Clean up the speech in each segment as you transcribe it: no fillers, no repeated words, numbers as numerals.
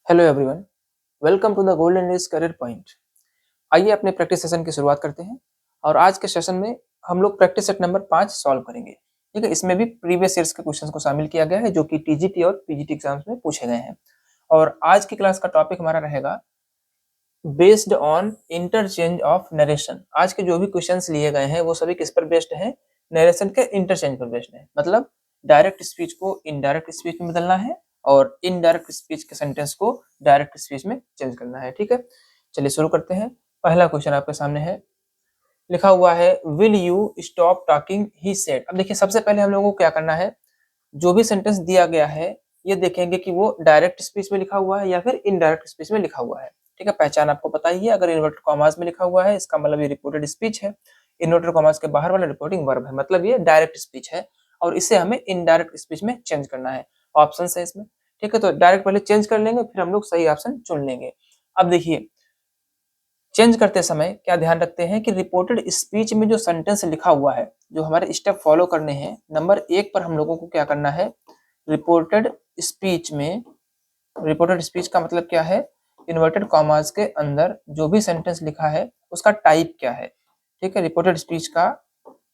Hello everyone, welcome to the golden days career point. आइए अपने practice session की शुरुआत करते हैं और आज के सेशन में हम लोग प्रैक्टिस सेट नंबर 5 सॉल्व करेंगे। ठीक है, इसमें भी प्रीवियस ईयर्स के क्वेश्चंस को शामिल किया गया है जो कि टीजीटी और पीजीटी एग्जाम्स में पूछे गए हैं। और आज की क्लास का टॉपिक हमारा रहेगा based on interchange of narration. आज के जो भी क्वेश्चंस लिए गए हैं वो सभी किस पर बेस्ड हैं? नरेशन के इंटरचेंज पर बेस्ड है। मतलब डायरेक्ट स्पीच को इनडायरेक्ट स्पीच में बदलना है और इनडायरेक्ट स्पीच के सेंटेंस को डायरेक्ट स्पीच में चेंज करना है। ठीक है, चलिए शुरू करते हैं। पहला क्वेश्चन आपके सामने है, लिखा हुआ है will you stop talking he said. अब देखिए, सबसे पहले हम लोगों को क्या करना है, जो भी सेंटेंस दिया गया है ये देखेंगे कि वो डायरेक्ट स्पीच में लिखा हुआ है या फिर इनडायरेक्ट स्पीच में लिखा हुआ है। ठीक है, पहचान आपको पता ही है। अगर इन्वर्टेड कॉमास में लिखा हुआ है इसका मतलब ये रिपोर्टेड स्पीच है। इन्वर्टेड कॉमास के बाहर वाला रिपोर्टिंग वर्ब है, मतलब ये डायरेक्ट स्पीच है और इसे हमें इनडायरेक्ट स्पीच में चेंज करना है। ऑप्शन है इसमें। ठीक है, तो डायरेक्ट पहले चेंज कर लेंगे फिर हम लोग सही ऑप्शन चुन लेंगे। अब देखिए, चेंज करते समय क्या ध्यान रखते हैं कि रिपोर्टेड स्पीच में जो सेंटेंस लिखा हुआ है, जो हमारे स्टेप फॉलो करने हैं, नंबर 1 पर हम लोगों को क्या करना है, रिपोर्टेड स्पीच में, रिपोर्टेड स्पीच का मतलब क्या है, इन्वर्टेड कॉमास के अंदर जो भी सेंटेंस लिखा है उसका टाइप क्या है। ठीक है, रिपोर्टेड स्पीच का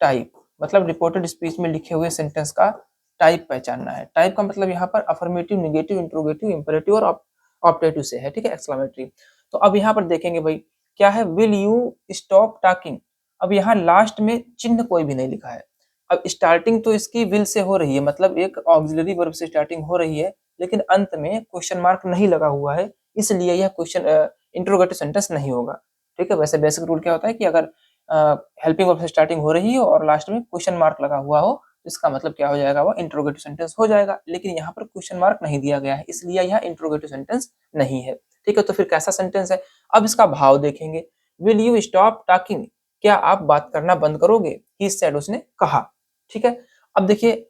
टाइप मतलब रिपोर्टेड स्पीच में लिखे हुए सेंटेंस का टाइप पहचानना है। टाइप का मतलब यहाँ पर अफर्मेटिव, निगेटिव, इंट्रोगेटिव, इंपेरेटिव और ऑप्टेटिव से है। ठीक है, एक्सक्लेमेटरी। तो अब यहाँ पर देखेंगे भाई क्या है, विल यू स्टॉप टॉकिंग। अब यहाँ लास्ट में चिन्ह कोई भी नहीं लिखा है। अब स्टार्टिंग तो इसकी विल से हो रही है, मतलब एक ऑक्सिलरी वर्ब से स्टार्टिंग हो रही है, लेकिन अंत में क्वेश्चन मार्क नहीं लगा हुआ है, इसलिए यह क्वेश्चन इंट्रोगेटिव सेंटेंस नहीं होगा। ठीक है, वैसे बेसिक रूल क्या होता है कि अगर हेल्पिंग वर्ब से स्टार्टिंग हो रही हो और लास्ट में क्वेश्चन मार्क लगा हुआ हो तो इसका मतलब क्या हो जाएगा, वो इंट्रोगेटिव सेंटेंस हो जाएगा। लेकिन यहाँ पर क्वेश्चन मार्क नहीं दिया गया है, इसलिए यह इंट्रोगेटिव सेंटेंस नहीं है। ठीक है, तो फिर कैसा सेंटेंस है? अब इसका भाव देखेंगे, विल यू स्टॉप टॉकिंग, क्या आप बात करना बंद करोगे? ही सेड, उसने कहा। ठीक है, अब देखिए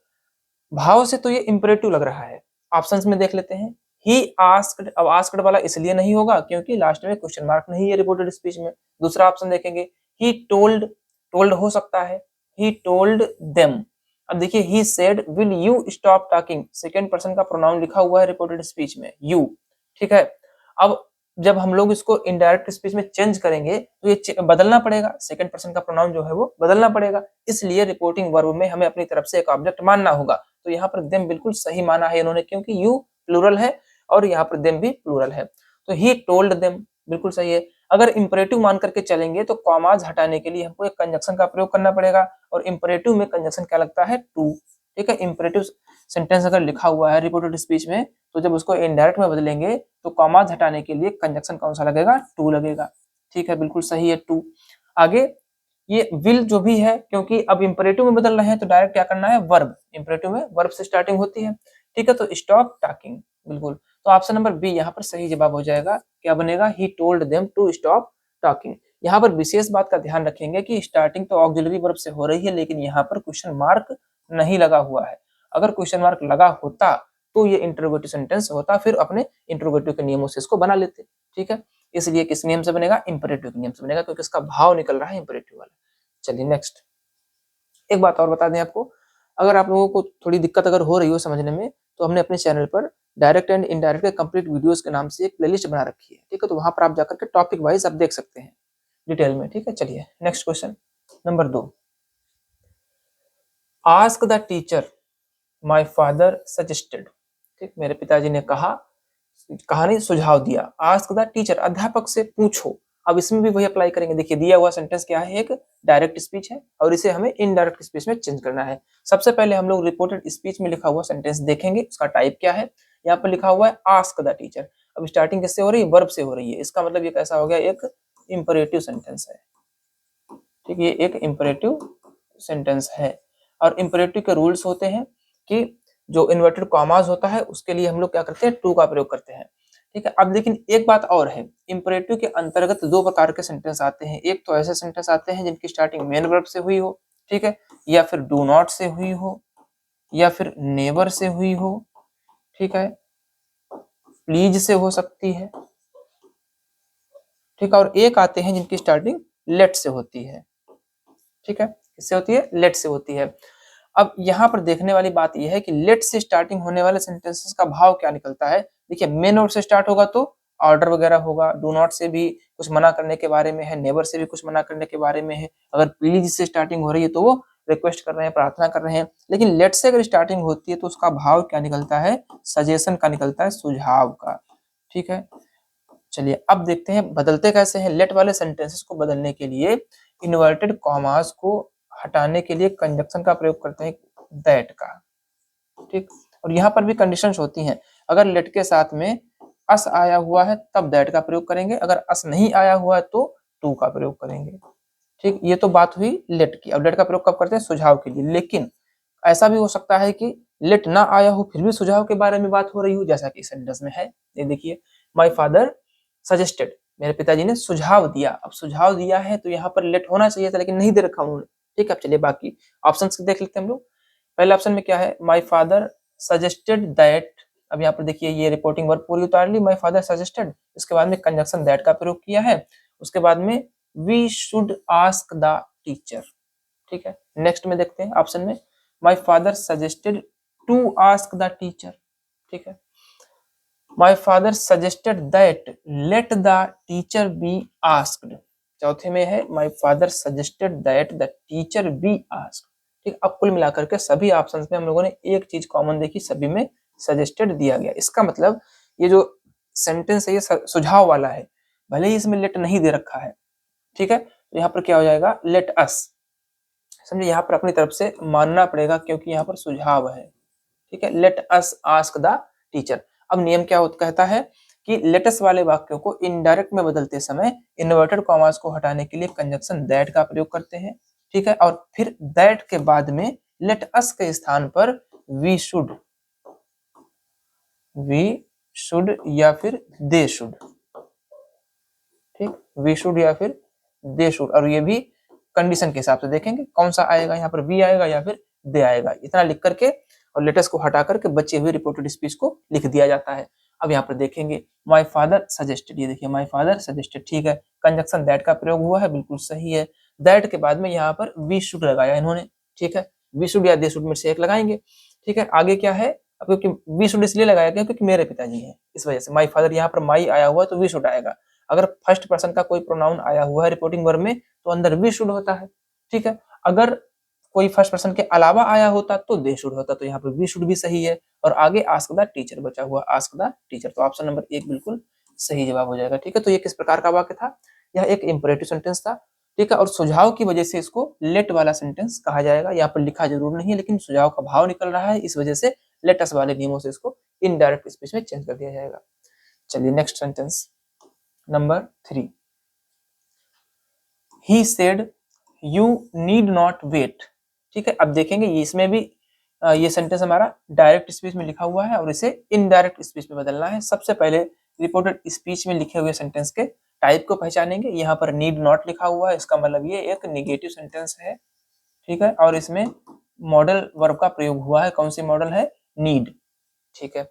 भाव से तो ये इंपरेटिव लग रहा है। ऑप्शंस में देख लेते हैं, ही आस्क्ड। अब आस्क्ड वाला इसलिए नहीं होगा क्योंकि लास्ट में क्वेश्चन मार्क नहीं है रिपोर्टेड स्पीच में। दूसरा ऑप्शन देखेंगे, ही टोल्ड, टोल्ड हो सकता है, ही टोल्ड देम। अब देखिए, he said will you stop talking, second person का प्रोनाउन लिखा हुआ है रिपोर्टेड स्पीच में, यू। ठीक है, अब जब हम लोग इसको इनडायरेक्ट स्पीच में चेंज करेंगे तो ये बदलना पड़ेगा, सेकंड पर्सन का प्रोनाउन जो है वो बदलना पड़ेगा, इसलिए रिपोर्टिंग वर्ब में हमें अपनी तरफ से एक ऑब्जेक्ट मानना होगा। तो यहाँ पर देम बिल्कुल सही माना है इन्होंने, क्योंकि यू प्लूरल है और यहाँ पर देम भी प्लूरल है, तो ही टोल्ड देम बिल्कुल सही है। अगर इंपरेटिव मान करके चलेंगे तो कॉमाज हटाने के लिए हमको एक कंजक्शन का प्रयोग करना पड़ेगा, और इंपरेटिव में कंजक्शन क्या लगता है, टू। ठीक है, इंपरेटिव सेंटेंस अगर लिखा हुआ है रिपोर्टेड स्पीच में तो जब उसको इनडायरेक्ट में बदलेंगे तो कॉमाज हटाने के लिए कंजक्शन कौन सा लगेगा, टू लगेगा। ठीक है, बिल्कुल सही है, टू। आगे ये विल जो भी है, क्योंकि अब इंपरेटिव में बदल रहे हैं तो डायरेक्ट क्या करना है, वर्ब। इंपरेटिव में वर्ब से स्टार्टिंग होती है। ठीक है, तो स्टॉप टॉकिंग, बिल्कुल। तो ऑप्शन नंबर बी यहाँ पर सही जवाब हो जाएगा। क्या बनेगा, he told them to stop talking. यहाँ पर विशेष बात का ध्यान रखेंगे कि स्टार्टिंग तो ऑक्सिलरी वर्ब से हो रही है, लेकिन यहाँ पर क्वेश्चन मार्क नहीं लगा हुआ है। अगर क्वेश्चन मार्क लगा होता तो ये इंटरोगेटिव सेंटेंस होता, फिर अपने इंटरोगेटिव के नियमों से इसको बना लेते। ठीक है, इसलिए किस नियम से बनेगा, इंपरेटिव के नियम से बनेगा, क्योंकि इसका भाव निकल रहा है इंपरेटिव वाला। चलिए नेक्स्ट, एक बात और बता दें आपको, अगर आप लोगों को थोड़ी दिक्कत अगर हो रही हो समझने में, तो हमने अपने चैनल पर डायरेक्ट एंड इनडायरेक्ट के कंप्लीट वीडियोस के नाम से एक प्लेलिस्ट बना रखी है। ठीक है, तो वहां पर आप जाकर के टॉपिक वाइज आप देख सकते हैं डिटेल में। ठीक है, चलिए next question number 2, ask the teacher my father suggested. ठीक, मेरे पिताजी ने कहा, कहानी सुझाव दिया। आस्क द टीचर, अध्यापक से पूछो। अब इसमें भी वही अप्लाई करेंगे। देखिए दिया हुआ सेंटेंस क्या है, एक डायरेक्ट स्पीच है और इसे हमें इनडायरेक्ट स्पीच में चेंज करना है। सबसे पहले हम लोग रिपोर्टेड स्पीच में लिखा हुआ सेंटेंस देखेंगे, उसका टाइप क्या है। यहाँ पर लिखा हुआ है आस्क द टीचर। अब स्टार्टिंग किससे हो रही है, वर्ब से हो रही है, इसका मतलब ये कैसा हो गया, एक इंपरेटिव सेंटेंस है। ठीक, ये एक इंपरेटिव सेंटेंस है। और इंपरेटिव के रूल्स होते हैं कि जो इन्वर्टेड कॉमास होता है उसके लिए हम लोग क्या करते हैं, टू का प्रयोग करते हैं। ठीक है, अब लेकिन एक बात और है, इंपरेटिव के अंतर्गत दो प्रकार के सेंटेंस आते हैं। एक तो ऐसे सेंटेंस आते हैं जिनकी स्टार्टिंग मेन वर्ब से हुई हो, ठीक है, या फिर डू नॉट से हुई हो, या फिर नेवर से हुई हो, ठीक है, प्लीज से हो सकती है। ठीक है, और एक आते हैं जिनकी स्टार्टिंग लेट से होती है। ठीक है, किससे होती है, लेट से होती है। अब यहाँ पर देखने वाली बात यह है कि लेट से स्टार्टिंग होने वाले सेंटेंसेस का भाव क्या निकलता है। देखिए मेन वर्ड से स्टार्ट होगा तो ऑर्डर वगैरह होगा, डू नॉट से भी कुछ मना करने के बारे में है, नेवर से भी कुछ मना करने के बारे में है, अगर प्लीज से स्टार्टिंग हो रही है तो वो रिक्वेस्ट कर रहे हैं, प्रार्थना कर रहे हैं। लेकिन लेट से अगर स्टार्टिंग होती है तो उसका भाव क्या निकलता है, सजेशन का निकलता है, सुझाव का। ठीक है, चलिए अब देखते हैं बदलते कैसे हैं। लेट वाले सेंटेंसेस को बदलने के लिए इन्वर्टेड कॉमास को हटाने के लिए कंजक्शन का प्रयोग करते हैं, दैट का। ठीक, और यहाँ पर भी कंडीशंस होती हैं। अगर लेट के साथ में अस आया हुआ है तब दैट का प्रयोग करेंगे, अगर अस नहीं आया हुआ है तो टू का प्रयोग करेंगे। ठीक, ये तो बात हुई लेट की। अब लेट का प्रयोग कब करते हैं, सुझाव के लिए। लेकिन ऐसा भी हो सकता है कि लेट ना आया हो फिर भी सुझाव के बारे में बात हो रही हो, जैसा कि सेंटेंस में है। ये देखिए, माय फादर सजेस्टेड, मेरे पिताजी ने सुझाव दिया। अब सुझाव दिया है तो यहाँ पर लेट होना चाहिए था, लेकिन नहीं दे रखा उन्होंने। ठीक है, अब चलिए बाकी ऑप्शंस देख लेते हैं हम लोग। पहले ऑप्शन में क्या है, माय फादर सजेस्टेड दैट। अब यहाँ पर देखिए ये रिपोर्टिंग वर्ब पूरी उतार ली, माय फादर सजेस्टेड, इसके बाद में कंजक्शन दैट का प्रयोग किया है, उसके बाद में we should ask the teacher. ठीक है, नेक्स्ट में देखते हैं ऑप्शन में, my father suggested to ask the teacher. ठीक है, my father suggested that let the teacher be asked. चौथे में है, my father suggested that the teacher be asked. ठीक, अब कुल मिलाकर के सभी ऑप्शंस में हम लोगों ने एक चीज कॉमन देखी, सभी में सजेस्टेड दिया गया। इसका मतलब ये जो सेंटेंस है ये सुझाव वाला है, भले ही इसमें लेट नहीं दे रखा है। ठीक है, तो यहाँ पर क्या हो जाएगा, लेट अस। समझे, यहाँ पर अपनी तरफ से मानना पड़ेगा क्योंकि यहाँ पर सुझाव है। ठीक है, let us ask the teacher. अब नियम क्या कहता है कि लेटस वाले वाक्यों को इनडायरेक्ट में बदलते समय इन्वर्टेड कॉमास को हटाने के लिए कंजक्शन दैट का प्रयोग करते हैं। ठीक है, और फिर दैट के बाद में लेट अस के स्थान पर वी शुड या फिर दे शुड। ठीक, वी शुड या फिर दे शुड, और ये भी कंडीशन के हिसाब से देखेंगे कौन सा आएगा, यहाँ पर वी आएगा या फिर दे आएगा। इतना लिख करके और लेटर्स को हटा करके बचे हुए रिपोर्टेड स्पीच को लिख दिया जाता है। अब यहाँ पर देखेंगे माय फादर सजेस्टेड, ये देखिए माय फादर सजेस्टेड। ठीक है, कंजक्शन दैट का प्रयोग हुआ है, बिल्कुल सही है। दैट के बाद में यहाँ पर वी शुड लगाया इन्होंने। ठीक है, वी शुड या दे शुड में से एक लगाएंगे। ठीक है, आगे क्या है, अब क्योंकि वी शुड इसलिए लगाया गया क्योंकि मेरे पिताजी हैं, इस वजह से माय फादर, यहाँ पर माई आया हुआ है तो वी शुड आएगा। अगर फर्स्ट पर्सन का कोई प्रोनाउन आया हुआ है रिपोर्टिंग वर्ब में तो अंदर वी शुड होता है। ठीक है, अगर कोई फर्स्ट पर्सन के अलावा आया होता तो दे शुड होता, तो यहाँ पर वी शुड भी सही है। और आगे आस्क द टीचर बचा हुआ, आस्क द टीचर, तो ऑप्शन नंबर 1 बिल्कुल सही जवाब हो जाएगा। ठीक है, तो ये किस प्रकार का वाक्य था, यह एक इंपरेटिव सेंटेंस था। ठीक है, और सुझाव की वजह से इसको लेट वाला सेंटेंस कहा जाएगा। यहाँ पर लिखा जरूर नहीं है लेकिन सुझाव का भाव निकल रहा है, इस वजह से लेटस वाले नियमों से इसको इनडायरेक्ट स्पीच में चेंज कर दिया जाएगा। चलिए next sentence number 3, he said you need not wait. ठीक है, अब देखेंगे इसमें भी ये सेंटेंस हमारा डायरेक्ट स्पीच में लिखा हुआ है और इसे इनडायरेक्ट स्पीच में बदलना है। सबसे पहले रिपोर्टेड स्पीच में लिखे हुए सेंटेंस के टाइप को पहचानेंगे। यहाँ पर नीड नॉट लिखा हुआ है, इसका मतलब ये एक निगेटिव सेंटेंस है। ठीक है, और इसमें मॉडल वर्ब का प्रयोग हुआ है, कौन सी मॉडल है, नीड। ठीक है,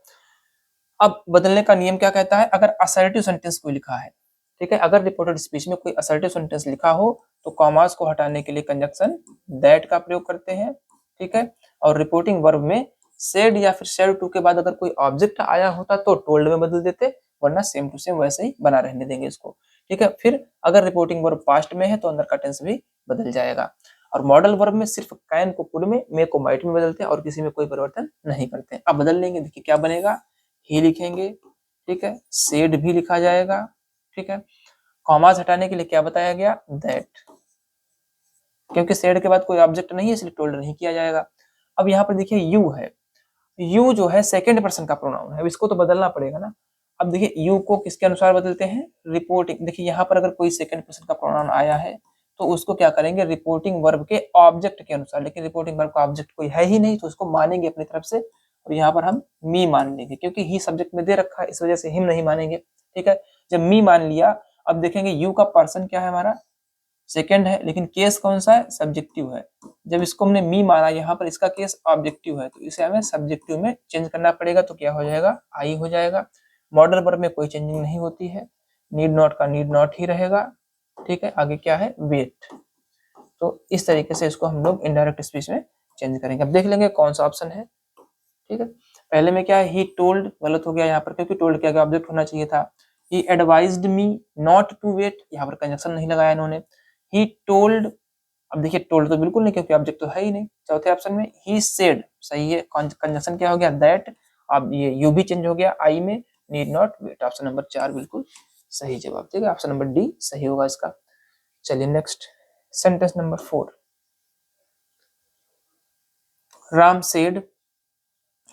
अब बदलने का नियम क्या कहता है, अगर असर्टिव सेंटेंस कोई लिखा है, ठीक है, अगर रिपोर्टेड स्पीच में कोई असर्टिव सेंटेंस लिखा हो तो कॉमास को हटाने के लिए कंजक्शन दैट का प्रयोग करते हैं। ठीक है, और रिपोर्टिंग वर्ब में सेड या फिर सेड टू के बाद अगर कोई ऑब्जेक्ट आया होता तो टोल्ड में बदल देते, वरना सेम टू सेम वैसे ही बना रहने देंगे इसको। ठीक है, फिर अगर रिपोर्टिंग वर्ब पास्ट में है तो अंदर का टेंस भी बदल जाएगा। और मॉडल वर्ब में सिर्फ कैन को कुड में, मे को माइट में बदलते हैं और किसी में कोई परिवर्तन नहीं करते। अब बदल लेंगे, देखिए क्या बनेगा, ही लिखेंगे। ठीक है, सेड भी लिखा जाएगा। ठीक है, कॉमास हटाने के लिए क्या बताया गया, दैट, क्योंकि सेड के बाद कोई ऑब्जेक्ट नहीं है इसलिए टोल्ड नहीं किया जाएगा। अब यहाँ पर देखिए यू है, यू जो है सेकंड पर्सन का प्रोनाउन है, इसको तो बदलना पड़ेगा ना। अब देखिए यू को किसके अनुसार बदलते हैं, रिपोर्टिंग। देखिए यहाँ पर अगर कोई सेकंड पर्सन का प्रोनाउन आया है तो उसको क्या करेंगे, रिपोर्टिंग वर्ब के ऑब्जेक्ट के अनुसार। लेकिन रिपोर्टिंग वर्ब का ऑब्जेक्ट कोई है ही नहीं तो उसको मानेंगे अपनी तरफ से, और यहाँ पर हम मी मान लेंगे क्योंकि ही सब्जेक्ट में दे रखा है, इस वजह से हिम नहीं मानेंगे। ठीक है, जब मी मान लिया, अब देखेंगे यू का पर्सन क्या है हमारा, सेकंड है, लेकिन केस कौन सा है, सब्जेक्टिव है। जब इसको हमने मी माना, यहाँ पर इसका केस ऑब्जेक्टिव है तो इसे हमें सब्जेक्टिव में चेंज करना पड़ेगा, तो क्या हो जाएगा, आई हो जाएगा। मॉडल वर्ब में कोई चेंजिंग नहीं होती है, नीड नॉट का नीड नॉट ही रहेगा। ठीक है, आगे क्या है, वेट। तो इस तरीके से इसको हम लोग इनडायरेक्ट स्पीच में चेंज करेंगे। अब देख लेंगे कौन सा ऑप्शन है। ठीक है, पहले में क्या है, ही टोल्ड गलत हो गया यहाँ पर, क्योंकि टोल्ड क्या ऑब्जेक्ट होना चाहिए था। He advised me not to wait, यहाँ पर कंजक्शन नहीं लगाया इन्होंने। ही टोल्ड, अब देखिए टोल्ड तो बिल्कुल नहीं, क्योंकि ऑब्जेक्ट तो है ही नहीं। चौथे ऑप्शन में ही सेड, सही है, कंजक्शन क्या हो गया, दैट। अब ये यू भी चेंज हो गया आई में, need not wait. Option number 4 बिल्कुल सही जवाब। ठीक है, ऑप्शन नंबर डी सही होगा इसका। चलिए next, sentence number 4, Ram said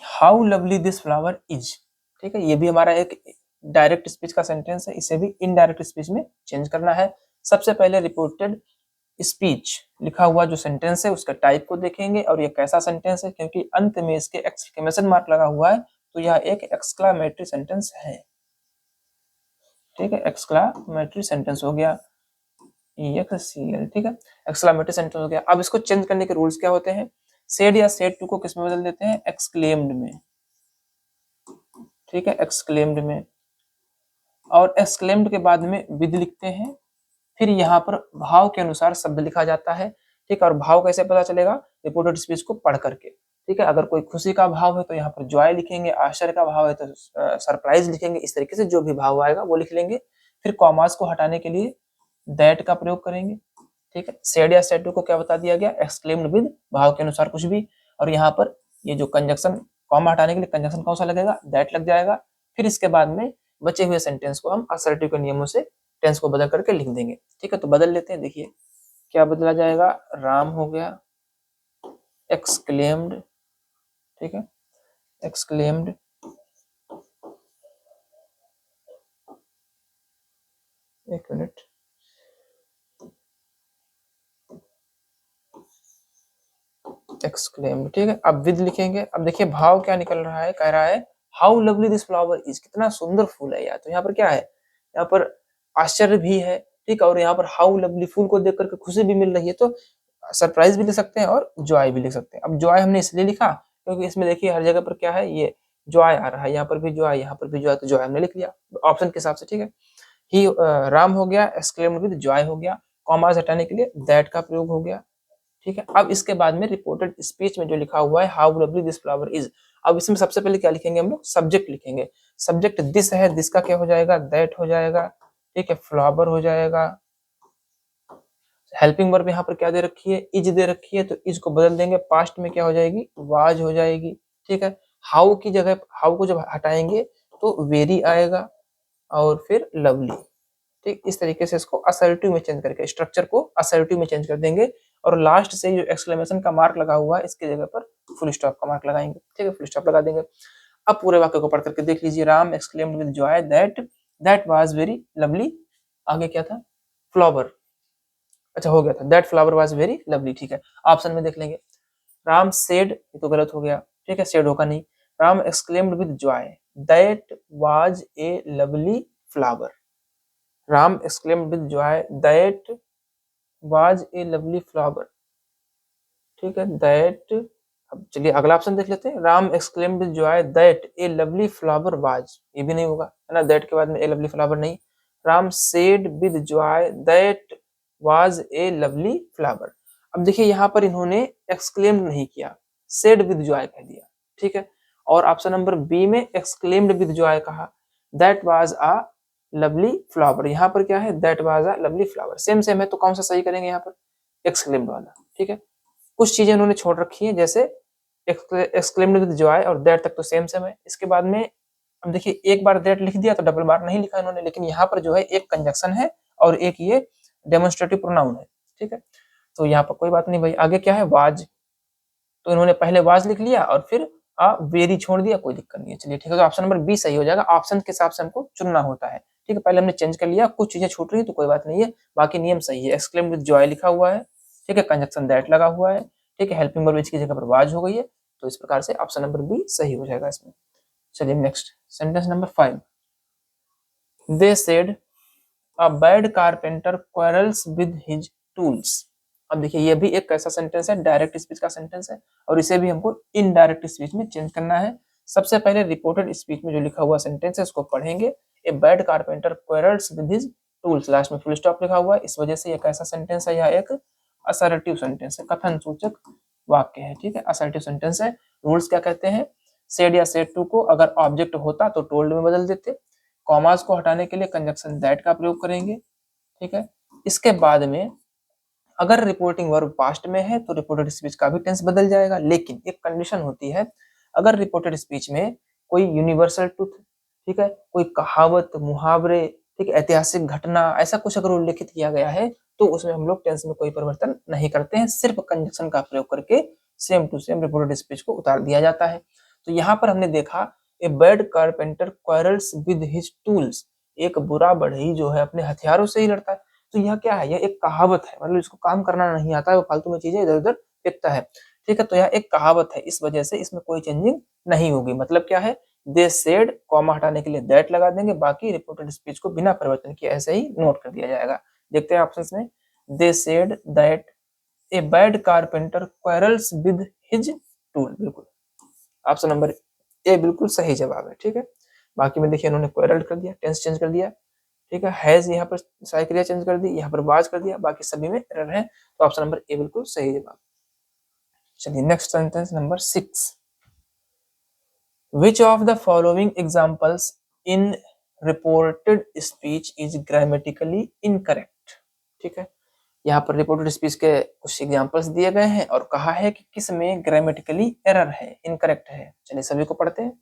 how lovely this flower is. ठीक है, ये भी हमारा एक डायरेक्ट स्पीच का सेंटेंस है, इसे भी इनडायरेक्ट स्पीच में चेंज करना है। सबसे पहले रिपोर्टेड स्पीच लिखा हुआ जो सेंटेंस है उसका टाइप को देखेंगे और ये कैसा सेंटेंस है, क्योंकि अंत में इसके एक्सक्लेमेशन मार्क लगा हुआ है, तो यह एक एक्सक्लामेटरी सेंटेंस है। ठीक है, एक्सक्लामेटरी सेंटेंस हो गया, EXCL। ठीक है, एक्सक्लामेटरी सेंटेंस हो गया। अब इसको चेंज करने के रूल्स क्या होते हैं, सेड या सेड टू को किस में बदल देते हैं, एक्सक्लेम्ड में। ठीक है, एक्सक्लेम्ड में, और एक्सक्लेम्ड के बाद में विद लिखते हैं, फिर यहाँ पर भाव के अनुसार शब्द लिखा जाता है। ठीक है, और भाव कैसे पता चलेगा, रिपोर्टेड स्पीच को पढ़ करके। ठीक है, अगर कोई खुशी का भाव है तो यहाँ पर जॉय लिखेंगे, आश्चर्य का भाव है तो सरप्राइज लिखेंगे, इस तरीके से जो भी भाव आएगा वो लिख लेंगे। फिर कॉमास को हटाने के लिए दैट का प्रयोग करेंगे। ठीक है, सेड या सेड टू को क्या बता दिया गया, एक्सक्लेम्ड विद, भाव के अनुसार कुछ भी। और यहाँ पर ये जो कंजक्शन, कॉमा हटाने के लिए कंजक्शन कौन सा लगेगा, दैट लग जाएगा। फिर इसके बाद में बचे हुए सेंटेंस को हम असर्टिव के नियमों से टेंस को बदल करके लिख देंगे। ठीक है, तो बदल लेते हैं, देखिए क्या बदला जाएगा, राम हो गया एक्सक्लेम्ड। ठीक है, एक्सक्लेम्ड, एक मिनट, एक्सक्लेम्ड। ठीक है, अब विद लिखेंगे। अब देखिए भाव क्या निकल रहा है, कह रहा है how lovely this flower is, कितना सुंदर फूल है यार। तो यहाँ पर क्या है, यहाँ पर आश्चर्य भी है। ठीक है, और यहाँ पर हाउ लवली, फूल को देख करके खुशी भी मिल रही है, तो सरप्राइज भी लिख सकते हैं और जॉय भी लिख सकते हैं। अब जॉय हमने इसलिए लिखा क्योंकि इसमें देखिए हर जगह पर क्या है, ये जॉय आ रहा है, यहाँ पर भी जॉय, यहाँ पर भी जॉय, तो जॉय हमने लिख लिया ऑप्शन के हिसाब से। ठीक है, ही राम हो गया, एक्सक्लेम्ड विद जॉय हो गया, कॉमास हटाने के लिए दैट का प्रयोग हो गया। ठीक है, अब इसके बाद में रिपोर्टेड स्पीच में जो लिखा हुआ है how lovely this flower is, अब इसमें सबसे पहले क्या लिखेंगे हम लोग, सब्जेक्ट लिखेंगे। सब्जेक्ट दिस है, दिस का क्या हो जाएगा, दैट हो जाएगा। ठीक है, फ्लावर हो जाएगा। हेल्पिंग वर्ब यहाँ पर क्या दे रखी है, इज दे रखी है, तो इज को बदल देंगे, पास्ट में क्या हो जाएगी, वाज हो जाएगी। ठीक है, हाउ की जगह, हाउ को जब हटाएंगे तो वेरी आएगा और फिर लवली। ठीक, इस तरीके से इसको असर्टिव में चेंज करके, स्ट्रक्चर को असर्टिव में चेंज कर देंगे, और लास्ट से जो एक्सक्लेमेशन का मार्क लगा हुआ है इसके जगह पर फुल स्टॉप का मार्क लगाएंगे। ठीक है, फुल स्टॉप लगा देंगे। अब पूरे वाक्य को पढ़ करके देख लीजिए, Ram exclaimed with Joy that was very lovely, आगे क्या था, फ्लावर, अच्छा हो गया था, that flower was very lovely. ठीक है, ऑप्शन में देख लेंगे, राम सेड, ये तो गलत हो गया। ठीक है, सेड होगा नहीं, Ram exclaimed with Joy that was a lovely flower, Ram exclaimed with Joy that was a lovely flower. ठीक है, दैट, अब चलिए अगला ऑप्शन देख लेते हैं, Ram exclaimed with Joy that A lovely flower was, ये भी नहीं होगा है ना, दैट के बाद में ए लवली फ्लावर नहीं। Ram said with Joy that was a lovely flower. अब देखिए यहाँ पर इन्होंने एक्सक्लेम्ड नहीं किया, सेड विद जॉय कह दिया। ठीक है, और ऑप्शन नंबर बी में एक्सक्लेम्ड विद जॉय कहा, that was a lovely flower, यहाँ पर क्या है, that was a lovely flower, same same है, तो कौन सा सही करेंगे यहाँ पर, एक्सक्लेम्ड वाला। ठीक है, कुछ चीजें उन्होंने छोड़ रखी है, जैसे एक्सक्लेम्ड विद जॉय और दैट तक तो सेम सेम है। इसके बाद में अब देखिए एक बार दैट लिख दिया तो डबल बार नहीं लिखा इन्होंने, लेकिन यहाँ पर जो है एक कंजक्शन है और एक ये डेमोन्स्ट्रेटिव प्रोनाउन है। ठीक है, तो यहाँ पर कोई बात नहीं भाई, आगे क्या है, वाज, तो इन्होंने पहले वाज लिख लिया और फिर वेरी छोड़ दिया, कोई दिक्कत नहीं है। चलिए ठीक है, तो ऑप्शन नंबर बी सही हो जाएगा, ऑप्शन के हिसाब से हमको चुनना होता है। ठीक है, पहले हमने चेंज कर लिया, कुछ चीजें छूट रही है तो कोई बात नहीं है, बाकी नियम सही है। एक्सक्लेम विद जॉय लिखा हुआ है, ठीक है, कंजक्शन दैट लगा हुआ है, ठीक है, हेल्पिंग वर्ब की जगह पर वाज हो गई है, तो इस प्रकार से ऑप्शन नंबर बी सही हो जाएगा इसमें। चलिए next, sentence number 5, they said a bad carpenter quarrels with his tools. अब देखिए ये भी एक कैसा सेंटेंस है, डायरेक्ट स्पीच का सेंटेंस है, और इसे भी हमको इनडायरेक्ट स्पीच में चेंज करना है। सबसे पहले रिपोर्टेड स्पीच में जो लिखा हुआ सेंटेंस है उसको पढ़ेंगे, a bad carpenter quarrels with his tools, last में फुल स्टॉप लिखा हुआ है, इस वजह से ये कैसा सेंटेंस है, यह एक असर्टिव सेंटेंस है, कथन सूचक वाक्य है, ठीक है, असर्टिव सेंटेंस है। रूल्स क्या कहते हैं, सेड या सेड टू को अगर ऑब्जेक्ट होता तो टोल्ड में बदल देते, कॉमास को हटाने के लिए कंजक्शन दैट का प्रयोग करेंगे, ठीक है। इसके बाद में अगर रिपोर्टिंग वर्ब पास्ट में है तो रिपोर्टेड स्पीच का भी टेंस बदल जाएगा, लेकिन एक कंडीशन होती है, अगर रिपोर्टेड स्पीच में कोई यूनिवर्सल ट्रुथ, ठीक है, कोई कहावत, मुहावरे, ठीक, ऐतिहासिक घटना, ऐसा कुछ अगर उल्लेखित किया गया है तो उसमें हम लोग टेंस में कोई परिवर्तन नहीं करते हैं, सिर्फ कंजक्शन का प्रयोग करके same to same reported speech को उतार दिया जाता है। तो यहाँ पर हमने देखा, a bad carpenter quarrels with his tools, एक बुरा बढ़ई जो है अपने हथियारों से ही लड़ता है। तो यह क्या है, यह एक कहावत है, मतलब इसको काम करना नहीं आता है, वो फालतू में चीजें इधर उधर फेंकता है, ठीक है। तो यह एक कहावत है, इस वजह से इसमें कोई चेंजिंग नहीं होगी। मतलब क्या है, दे सेड, कॉमा हटाने के लिए दैट लगा देंगे, बाकी रिपोर्टेड स्पीच को बिना परिवर्तन किए ऐसे ही नोट कर दिया जाएगा। देखते हैं ऑप्शंस में, they said that a bad carpenter quarrels with his tool, बिल्कुल ऑप्शन नंबर ए बिल्कुल सही जवाब है, ठीक है। बाकी में देखिए इन्होंने क्वारल कर दिया, टेंस चेंज कर दिया, ठीक है, हैज यहाँ पर सारी क्रिया चेंज कर दी, यहाँ पर वाज कर दिया, बाकी सभी में एरर है, तो ऑप्शन नंबर ए बिल्कुल सही जवाब। चलिए next sentence number 6, which of the following examples in reported speech is grammatically incorrect, ठीक है। यहाँ पर रिपोर्टेड स्पीच के कुछ एग्जांपल्स दिए गए हैं और कहा है कि किस में ग्रामेटिकली एरर है, इनकरेक्ट है। चलिए सभी को पढ़ते हैं।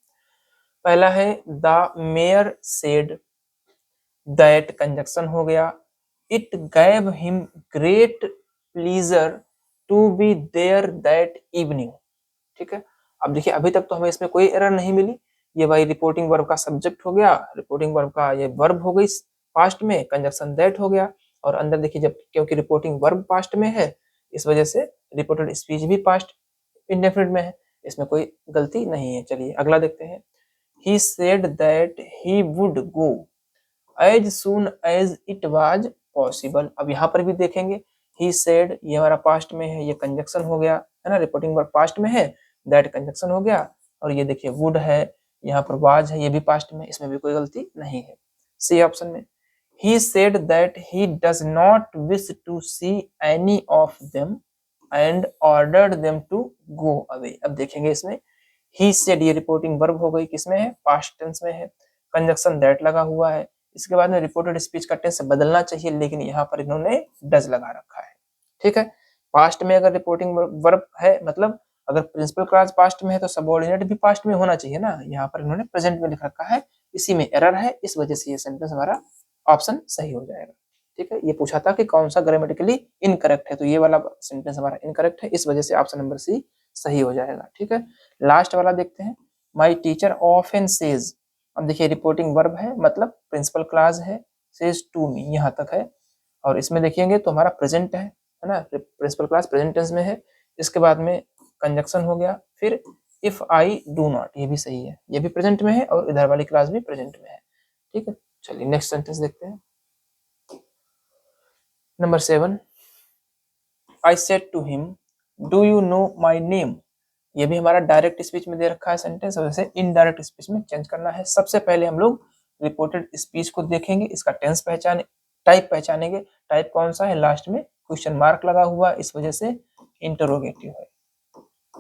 पहला है the mayor said, that conjunction हो गया, it gave him great pleasure to be there that evening, ठीक है। अब देखिए अभी तक तो हमें इसमें कोई एरर नहीं मिली, ये भाई रिपोर्टिंग वर्ब का सब्जेक्ट हो गया, रिपोर्टिंग वर्ब का ये वर्ब हो गई पास्ट में, कंजक्शन दैट हो गया, और अंदर देखिए जब क्योंकि रिपोर्टिंग वर्ब पास्ट में है इस वजह से रिपोर्टेड स्पीच भी पास्ट इंडेफिनिट में है, इसमें कोई गलती नहीं है। चलिए अगला देखते हैं, he said that he would go as soon as it was possible. अब यहाँ पर भी देखेंगे, ही सेड ये हमारा पास्ट में है, ये कंजक्शन हो गया है ना, रिपोर्टिंग वर्ब पास्ट में है, दैट कंजक्शन हो गया, और ये देखिए वुड है, यहाँ पर वाज है, ये भी पास्ट में, इसमें भी कोई गलती नहीं है। सी ऑप्शन में, he said that he does not wish to see any of them and ordered them to go away। अब देखेंगे इसमें he said ये रिपोर्टिंग वर्ब हो गई, किसमें है, पास्ट टेंस में है, कंजक्शन दैट लगा हुआ है, इसके बाद में रिपोर्टेड स्पीच का टेंस बदलना चाहिए, लेकिन यहाँ पर इन्होंने डज लगा रखा है, ठीक है। पास्ट में अगर रिपोर्टिंग वर्ब है, मतलब अगर प्रिंसिपल क्लॉज पास्ट में है तो सबऑर्डिनेट भी पास्ट में होना चाहिए ना, यहाँ पर इन्होंने प्रेजेंट में लिख रखा है, इसी में एरर है, इस वजह से ये सेंटेंस हमारा ऑप्शन सही हो जाएगा, ठीक है। ये पूछा था कि कौन सा ग्रामेटिकली इनकरेक्ट है, तो ये वाला सेंटेंस हमारा इनकरेक्ट है, इस वजह से ऑप्शन नंबर सी सही हो जाएगा, ठीक है। लास्ट वाला देखते हैं, माई टीचर ऑफन सेज। अब देखिए रिपोर्टिंग वर्ब है, मतलब प्रिंसिपल क्लॉज है, सेज टू मी यहाँ तक है, और इसमें देखिएंगे तो हमारा प्रेजेंट है ना, प्रिंसिपल क्लॉज प्रेजेंट टेंस में है, इसके बाद में कंजक्शन हो गया, फिर इफ आई डू नॉट, ये भी सही है, ये भी प्रेजेंट में है, और इधर वाली क्लॉज भी प्रेजेंट में है, ठीक है। चलिए नेक्स्ट सेंटेंस देखते हैं, number 7, I said to him do you know my name. ये भी हमारा डायरेक्ट स्पीच में दे रखा है सेंटेंस, और इसे इनडायरेक्ट स्पीच में चेंज करना है। सबसे पहले हम लोग रिपोर्टेड स्पीच को देखेंगे, इसका टेंस पहचाने, टाइप पहचानेंगे, टाइप कौन सा है, लास्ट में क्वेश्चन मार्क लगा हुआ, इस वजह से इंटरोगेटिव है,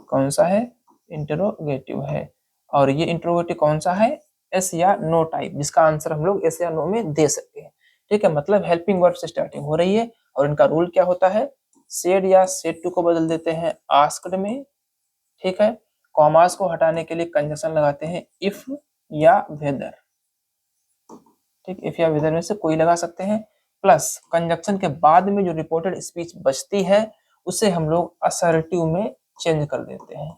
कौन सा है, इंटरोगेटिव है, और ये इंटरोगेटिव कौन सा है, एस या नो टाइप, जिसका आंसर हम लोग एस या नो में दे सकते हैं, ठीक है। मतलब हेल्पिंग वर्ब से स्टार्टिंग हो रही है, और इनका रूल क्या होता है, सेड या सेड टू को बदल देते हैं आस्क्ड में, ठीक है। कॉमास को हटाने के लिए कंजक्शन लगाते हैं इफ या वेदर, ठीक, इफ या वेदर में से कोई लगा सकते हैं, प्लस कंजक्शन के बाद में जो रिपोर्टेड स्पीच बचती है उसे हम लोग असर्टिव में चेंज कर देते हैं,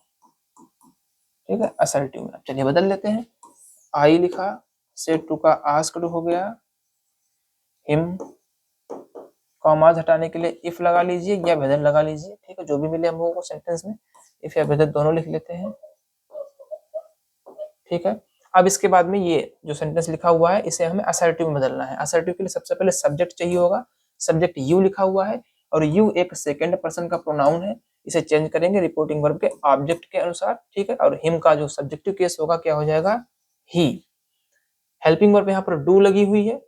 ठीक है, असर्टिव में। चलिए बदल लेते हैं, आई लिखा, सेड टू का आस्क्ड हो गया, हिम, कॉमास हटाने के लिए इफ लगा लीजिए या वेदर लगा लीजिए, ठीक है, जो भी मिले हम लोगों को सेंटेंस में, इफ या वेदर दोनों लिख लेते हैं, ठीक है। अब इसके बाद में ये जो सेंटेंस लिखा हुआ है इसे हमें असर्टिव में बदलना है। असर्टिव के लिए सबसे पहले सब्जेक्ट चाहिए होगा, सब्जेक्ट यू लिखा हुआ है, और यू एक सेकंड पर्सन का प्रोनाउन है, इसे चेंज करेंगे रिपोर्टिंग वर्ब के ऑब्जेक्ट के अनुसार, ठीक है। और हिम का जो सब्जेक्टिव केस होगा क्या हो जाएगा, ही। हेल्पिंग वर्ब यहाँ पर डू लगी हुई है,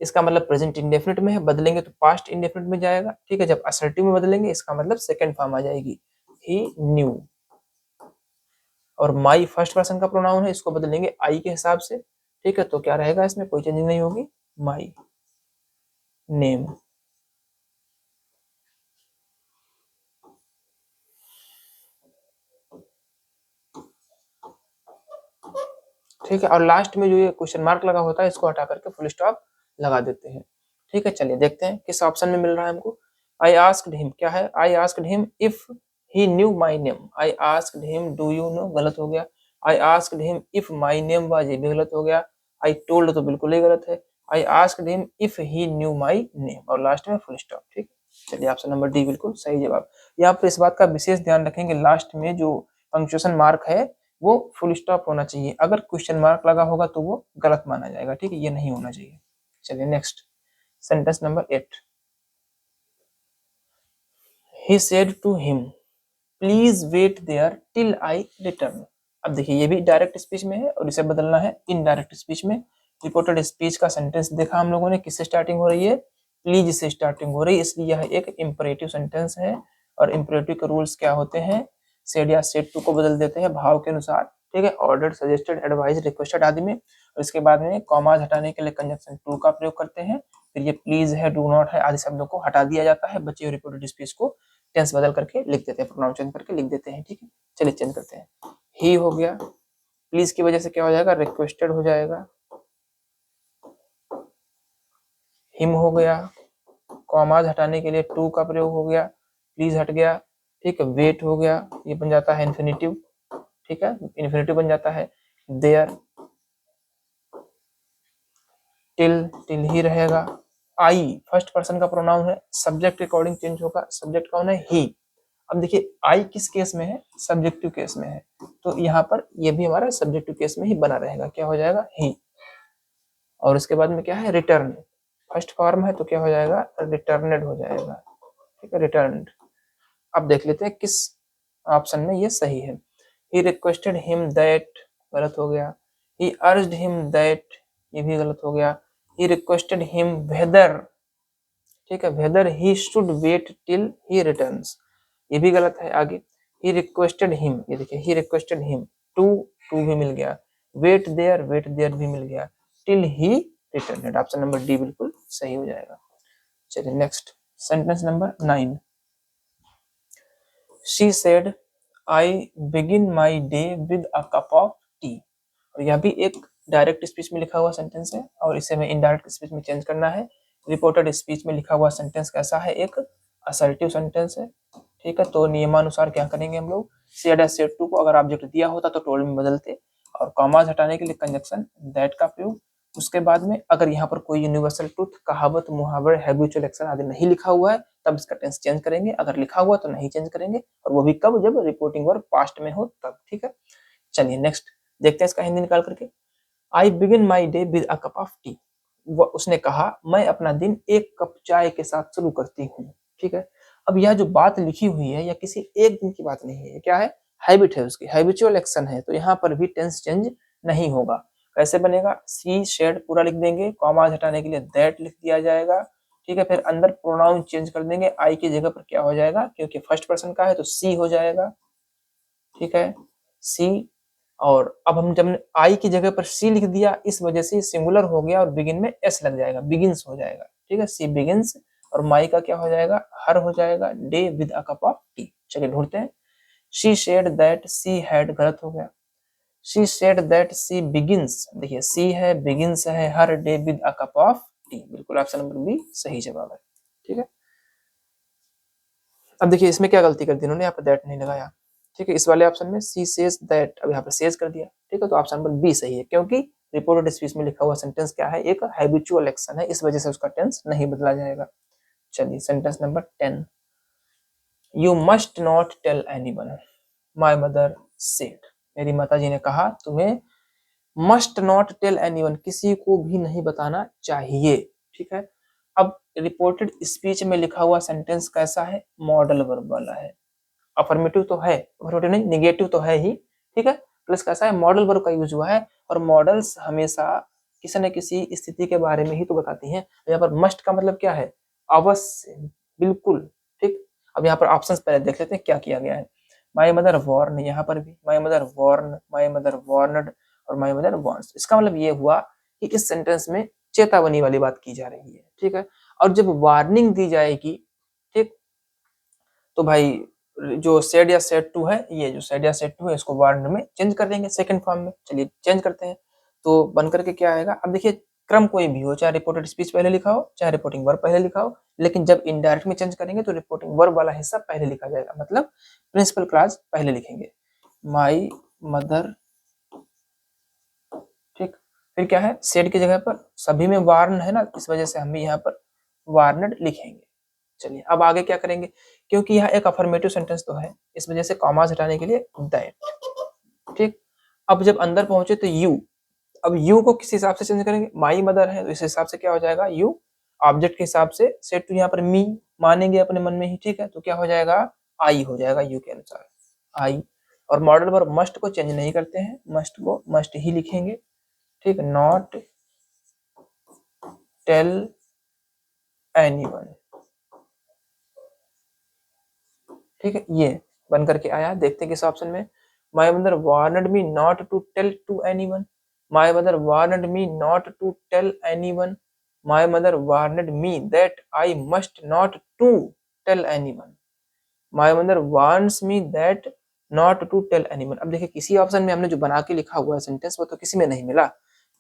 इसका मतलब प्रेजेंट इंडेफिनिट में है, बदलेंगे तो पास्ट इंडेफिनिट में जाएगा, ठीक है। जब असर्टिव में बदलेंगे इसका मतलब सेकंड फॉर्म आ जाएगी, ही न्यू, और माई फर्स्ट पर्सन का प्रोनाउन है, इसको बदलेंगे आई के हिसाब से, ठीक है। तो क्या रहेगा, इसमें कोई चेंजिंग नहीं होगी, माई नेम। ठीक है, और लास्ट में जो ये क्वेश्चन मार्क लगा होता है इसको हटा करके फुल स्टॉप लगा देते हैं। ठीक है, चलिए देखते हैं किस ऑप्शन में मिल रहा है हमको। आई आस्क्ड हिम, क्या है, I asked him if he knew my name, I asked him do you no, गलत हो गया। I asked him if my name was, ये भी गलत हो गया। आई टोल्ड तो बिल्कुल ही गलत है। I asked him if he knew my name, और लास्ट में फुल स्टॉप। ठीक, चलिए ऑप्शन नंबर डी बिल्कुल सही जवाब। यहाँ पर इस बात का विशेष ध्यान रखेंगे, लास्ट में जो पंक्चुएशन मार्क है वो फुल स्टॉप होना चाहिए, अगर क्वेश्चन मार्क लगा होगा तो वो गलत माना जाएगा। ठीक है, ये नहीं होना चाहिए। चलिए next, sentence number 8। He said to him please wait there till I return. अब देखिए ये भी डायरेक्ट स्पीच में है और इसे बदलना है इनडायरेक्ट स्पीच में। रिपोर्टेड स्पीच का सेंटेंस देखा हम लोगों ने, किससे स्टार्टिंग हो रही है, प्लीज से स्टार्टिंग हो रही है, इसलिए यह एक इंपरेटिव सेंटेंस है। और इंपरेटिव के रूल्स क्या होते हैं, सेड या सेड टू को बदल देते हैं भाव के अनुसार। ठीक है, ऑर्डर, सजेस्टेड, एडवाइज, रिक्वेस्टेड आदि में। और इसके बाद में कॉमाज हटाने के लिए कंजंक्शन टू का प्रयोग करते हैं। फिर ये प्लीज है, डू नॉट है आदि शब्दों को हटा दिया जाता है, बचे हुए रिपोर्टेड स्पीच को टेंस बदल करके लिख देते हैं, प्रोनाउन चेंज करके लिख देते हैं। ठीक है, चलिए चेंज करते हैं। ही हो गया, प्लीज की वजह से क्या हो जाएगा, रिक्वेस्टेड हो जाएगा। हिम हो गया, कॉमाज हटाने के लिए टू का प्रयोग हो गया, प्लीज हट गया। ठीक है, वेट हो गया, ये बन जाता है इन्फिनिटिव। ठीक है, इन्फिनिटिव बन जाता है। देयर, टिल, टिल ही रहेगा। आई फर्स्ट पर्सन का प्रोनाउन है, सब्जेक्ट के अकॉर्डिंग चेंज होगा, सब्जेक्ट कौन है, ही। अब देखिए आई किस केस में है, सब्जेक्टिव केस में है, तो यहाँ पर ये भी हमारा सब्जेक्टिव केस में ही बना रहेगा, क्या हो जाएगा, ही। और इसके बाद में क्या है, रिटर्न, फर्स्ट फॉर्म है तो क्या हो जाएगा, रिटर्नेड हो जाएगा। ठीक है, रिटर्न्ड। अब देख लेते हैं किस ऑप्शन में ये सही है। ही रिक्वेस्टेड हिम दैट, गलत हो गया। ही अर्ज्ड हिम दैट, ये भी गलत हो गया। ही रिक्वेस्टेड हिम वेदर, ठीक है, whether he should wait till he returns, ये भी गलत है। आगे ही रिक्वेस्टेड हिम, ये देखिए he requested him, to, to भी मिल गया। वेट देयर भी मिल गया। Till he return, option number D बिल्कुल सही हो जाएगा। चलिए next, sentence number 9। She said I begin my day with a cup of tea. और यह भी एक डायरेक्ट स्पीच में लिखा हुआ सेंटेंस है और इसे हमें इनडायरेक्ट स्पीच में चेंज करना है। रिपोर्टेड स्पीच में लिखा हुआ सेंटेंस कैसा है, एक असर्टिव सेंटेंस है। ठीक है, तो नियमानुसार क्या करेंगे हम लोग, सेड या सेड टू को अगर ऑब्जेक्ट दिया होता तो टोल्ड में बदलते, और कॉमाज हटाने के लिए कंजक्शन दैट का प्रयोग। उसके बाद में अगर यहाँ पर कोई यूनिवर्सल ट्रूथ, कहावत, मुहावरे, हैबिचुअल एक्शन आदि नहीं लिखा हुआ है तब इसका टेंस चेंज करेंगे, अगर लिखा हुआ तो नहीं चेंज करेंगे, और वो भी कब, जब रिपोर्टिंग वर्ब पास्ट में हो तब। ठीक है, चलिए नेक्स्ट देखते हैं इसका हिंदी निकाल करके। आई begin my day with a cup of T. उसने कहा मैं अपना दिन एक कप चाय के साथ शुरू करती हूँ। ठीक है, अब यह जो बात लिखी हुई है यह किसी एक दिन की बात नहीं है, क्या है, हैबिट है उसकी, हैबिचुअल एक्शन है, तो यहाँ पर भी टेंस चेंज नहीं होगा। कैसे बनेगा, सी शेड पूरा लिख देंगे, कॉमाज हटाने के लिए दैट लिख दिया जाएगा। ठीक है, फिर अंदर प्रोनाउन चेंज कर देंगे, आई की जगह पर क्या हो जाएगा, क्योंकि फर्स्ट पर्सन का है तो सी हो जाएगा। ठीक है, सी। और अब हम जब आई की जगह पर सी लिख दिया इस वजह से सिंगुलर हो गया और बिगिन में एस लग जाएगा, बिगिंस हो जाएगा। ठीक है, सी बिगिंस, और माई का क्या हो जाएगा, हर हो जाएगा, day with a cup of tea. चलिए ढूंढते हैं। She said that she had, गलत हो गया। She said that she begins, देखिए सी है, बिगिंस है, her day with a cup of tea, बिल्कुल ऑप्शन नंबर बी सही जवाब है। ठीक है, अब देखिए इसमें क्या गलती कर दी इन्होंने, यहाँ पर दैट नहीं लगाया। ठीक है, इस वाले ऑप्शन में सी सेज दैट, अब यहाँ पर सेज कर दिया। ठीक है, तो ऑप्शन नंबर बी सही है, क्योंकि रिपोर्टेड स्पीच में लिखा हुआ सेंटेंस क्या है, एक हैबिचुअल एक्शन है, इस वजह से उसका टेंस नहीं बदला जाएगा। चलिए sentence number 10। You must not tell anyone, my mother said. मेरी माताजी ने कहा तुम्हें मस्ट नॉट टेल एनीवन, किसी को भी नहीं बताना चाहिए। ठीक है, अब रिपोर्टेड स्पीच में लिखा हुआ सेंटेंस कैसा है, मॉडल वर्ब वाला है। अफर्मेटिव तो है, अफर्मेटिव नहीं, नेगेटिव तो है ही। ठीक है, प्लस कैसा है, मॉडल वर्ब का यूज हुआ है, और मॉडल्स हमेशा किसी न किसी स्थिति के बारे में ही तो बताती हैं। यहाँ पर मस्ट का मतलब क्या है, अवश्य, बिल्कुल। ठीक, अब यहाँ पर ऑप्शंस पहले देख लेते हैं क्या किया गया है। माई मदर वॉर्न, यहाँ पर भी my mother warn, my mother warned और माई मदर वॉर्न्स। इसका मतलब ये हुआ कि इस सेंटेंस में चेतावनी वाली बात की जा रही है, ठीक है। और जब वार्निंग दी जाएगी, ठीक, तो भाई जो सेड या सेड टू है, ये जो सेड या सेड टू है इसको वार्न में चेंज कर देंगे सेकंड फॉर्म में। चलिए चेंज करते हैं, तो बनकर के क्या आएगा। अब देखिए क्रम कोई भी हो, चाहे रिपोर्टेड स्पीच पहले लिखा हो, चाहे रिपोर्टिंग वर्ब पहले लिखा हो, लेकिन जब इनडायरेक्ट में चेंज करेंगे तो रिपोर्टिंग वर्ब वाला हिस्सा पहले लिखा जाएगा, मतलब प्रिंसिपल क्लॉज पहले लिखेंगे। माई मदर, ठीक, फिर क्या है, सेड की जगह पर सभी में वार्न है ना, इस वजह से हम भी यहाँ पर वार्नड लिखेंगे। चलिए अब आगे क्या करेंगे, क्योंकि यह एक अफर्मेटिव सेंटेंस तो है, इस वजह से कॉमास हटाने के लिए दैट, ठीक। अब जब अंदर पहुंचे तो यू, अब यू को किस हिसाब से चेंज करेंगे, माई मदर है तो इस हिसाब से क्या हो जाएगा, यू ऑब्जेक्ट के हिसाब से, सेट टू यहाँ पर मी मानेंगे अपने मन में ही, ठीक है, तो क्या हो जाएगा, आई हो जाएगा यू के अनुसार, आई। और मॉडल वर्ब मस्ट को चेंज नहीं करते हैं, मस्ट को मस्ट ही लिखेंगे, ठीक, नॉट टेल एनीवन, ठीक है, ये बन करके आया। देखते हैं किस ऑप्शन में, my mother warned me not to tell to anyone, my mother warned me not to tell anyone, my mother warned me that I must not to tell anyone, my mother warns me that not to tell anyone. अब देखिए किसी option में हमने जो बना के लिखा हुआ है सेंटेंस वो तो किसी में नहीं मिला,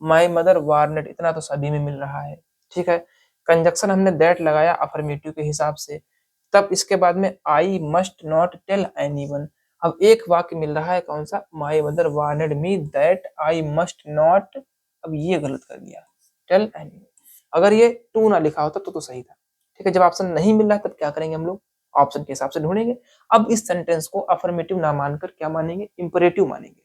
माई मदर वार्नड इतना तो सभी में मिल रहा है, ठीक है। कंजक्शन हमने दैट लगाया अफर्मेटिव के हिसाब से, तब इसके बाद में I must not tell anyone. अब एक वाक्य मिल रहा है कौन सा, my mother warned me that I must not, अब ये गलत कर दिया, टेल एनीवन। अगर ये टू ना लिखा होता तो सही था, ठीक है। जब ऑप्शन नहीं मिल रहा है तब क्या करेंगे हम लोग, ऑप्शन के हिसाब से ढूंढेंगे। अब इस सेंटेंस को अफर्मेटिव ना मानकर क्या मानेंगे, इंपरेटिव मानेंगे।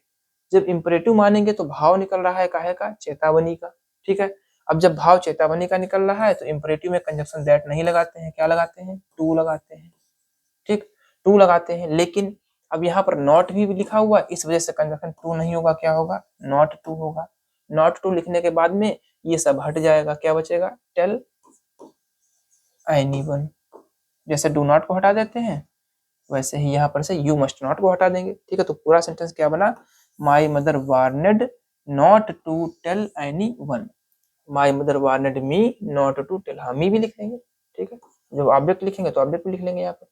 जब इंपरेटिव मानेंगे तो भाव निकल रहा है काहे का, चेतावनी का, ठीक है। अब जब भाव चेतावनी का निकल रहा है तो इंपरेटिव में कंजक्शन दैट नहीं लगाते हैं, क्या लगाते हैं, टू लगाते हैं, ठीक, टू लगाते हैं। लेकिन अब यहाँ पर नॉट भी लिखा हुआ, इस वजह से कंजक्शन टू नहीं होगा, क्या होगा, नॉट टू होगा। नॉट टू लिखने के बाद में ये सब हट जाएगा, क्या बचेगा, टेल एनीवन। जैसे डू नॉट को हटा देते हैं वैसे ही यहाँ पर से यू मस्ट नॉट को हटा देंगे, ठीक है। तो पूरा सेंटेंस क्या बना, my mother warned not to tell anyone, my mother warned me not to tell, हम ही भी लिख लेंगे, ठीक है। जब ऑब्जेक्ट लिखेंगे तो ऑब्जेक्ट भी लिख लेंगे यहाँ पर।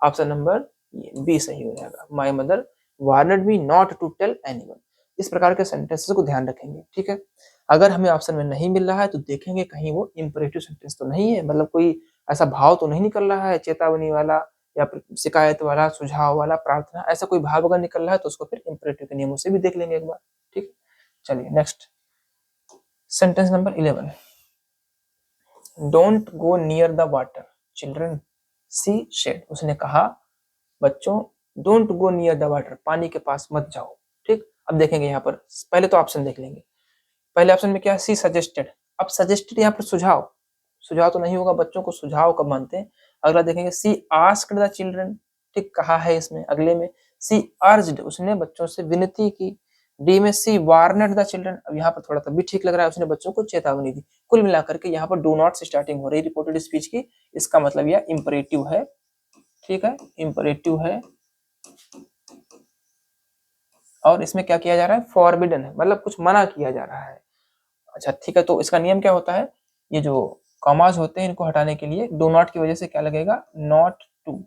ऑप्शन नंबर बी सही हो जाएगा, my mother warned me not to tell anyone. इस प्रकार के सेंटेंसेस को ध्यान रखेंगे, ठीक है। अगर हमें ऑप्शन में नहीं मिल रहा है तो देखेंगे कहीं वो इंपरेटिव सेंटेंस तो नहीं है, मतलब कोई ऐसा भाव तो नहीं निकल रहा है चेतावनी वाला या फिर शिकायत वाला, सुझाव वाला, प्रार्थना, ऐसा कोई भाव अगर निकल रहा है तो उसको फिर इंपरेटिव के नियमों से भी देख लेंगे एक बार, ठीक। चलिए next, sentence number 11, don't go near the water children she said. उसने कहा बच्चों don't go near the water, पानी के पास मत जाओ, ठीक। अब देखेंगे यहाँ पर, पहले तो ऑप्शन देख लेंगे। पहले ऑप्शन में क्या है, सी सजेस्टेड। अब सजेस्टेड यहाँ पर सुझाव, सुझाव तो नहीं होगा, बच्चों को सुझाव कब मानते हैं। अगला देखेंगे सी आस्क्ड द चिल्ड्रन, ठीक, कहा है इसमें। अगले में सी अर्ज्ड, उसने बच्चों से विनती की। डी में सी वार्नड द चिल्ड्रन, अब यहाँ पर थोड़ा तब भी ठीक लग रहा है, उसने बच्चों को चेतावनी दी। कुल मिलाकर के यहाँ पर डू नॉट से स्टार्टिंग हो रही रिपोर्टेड स्पीच की, इसका मतलब यह इंपरेटिव है, ठीक है, इंपरेटिव है। और इसमें क्या किया जा रहा है, फॉरबिडन है, मतलब कुछ मना किया जा रहा है। अच्छा ठीक है, तो इसका नियम क्या होता है, ये जो कॉमास होते हैं इनको हटाने के लिए डू नॉट की वजह से क्या लगेगा, नॉट टू,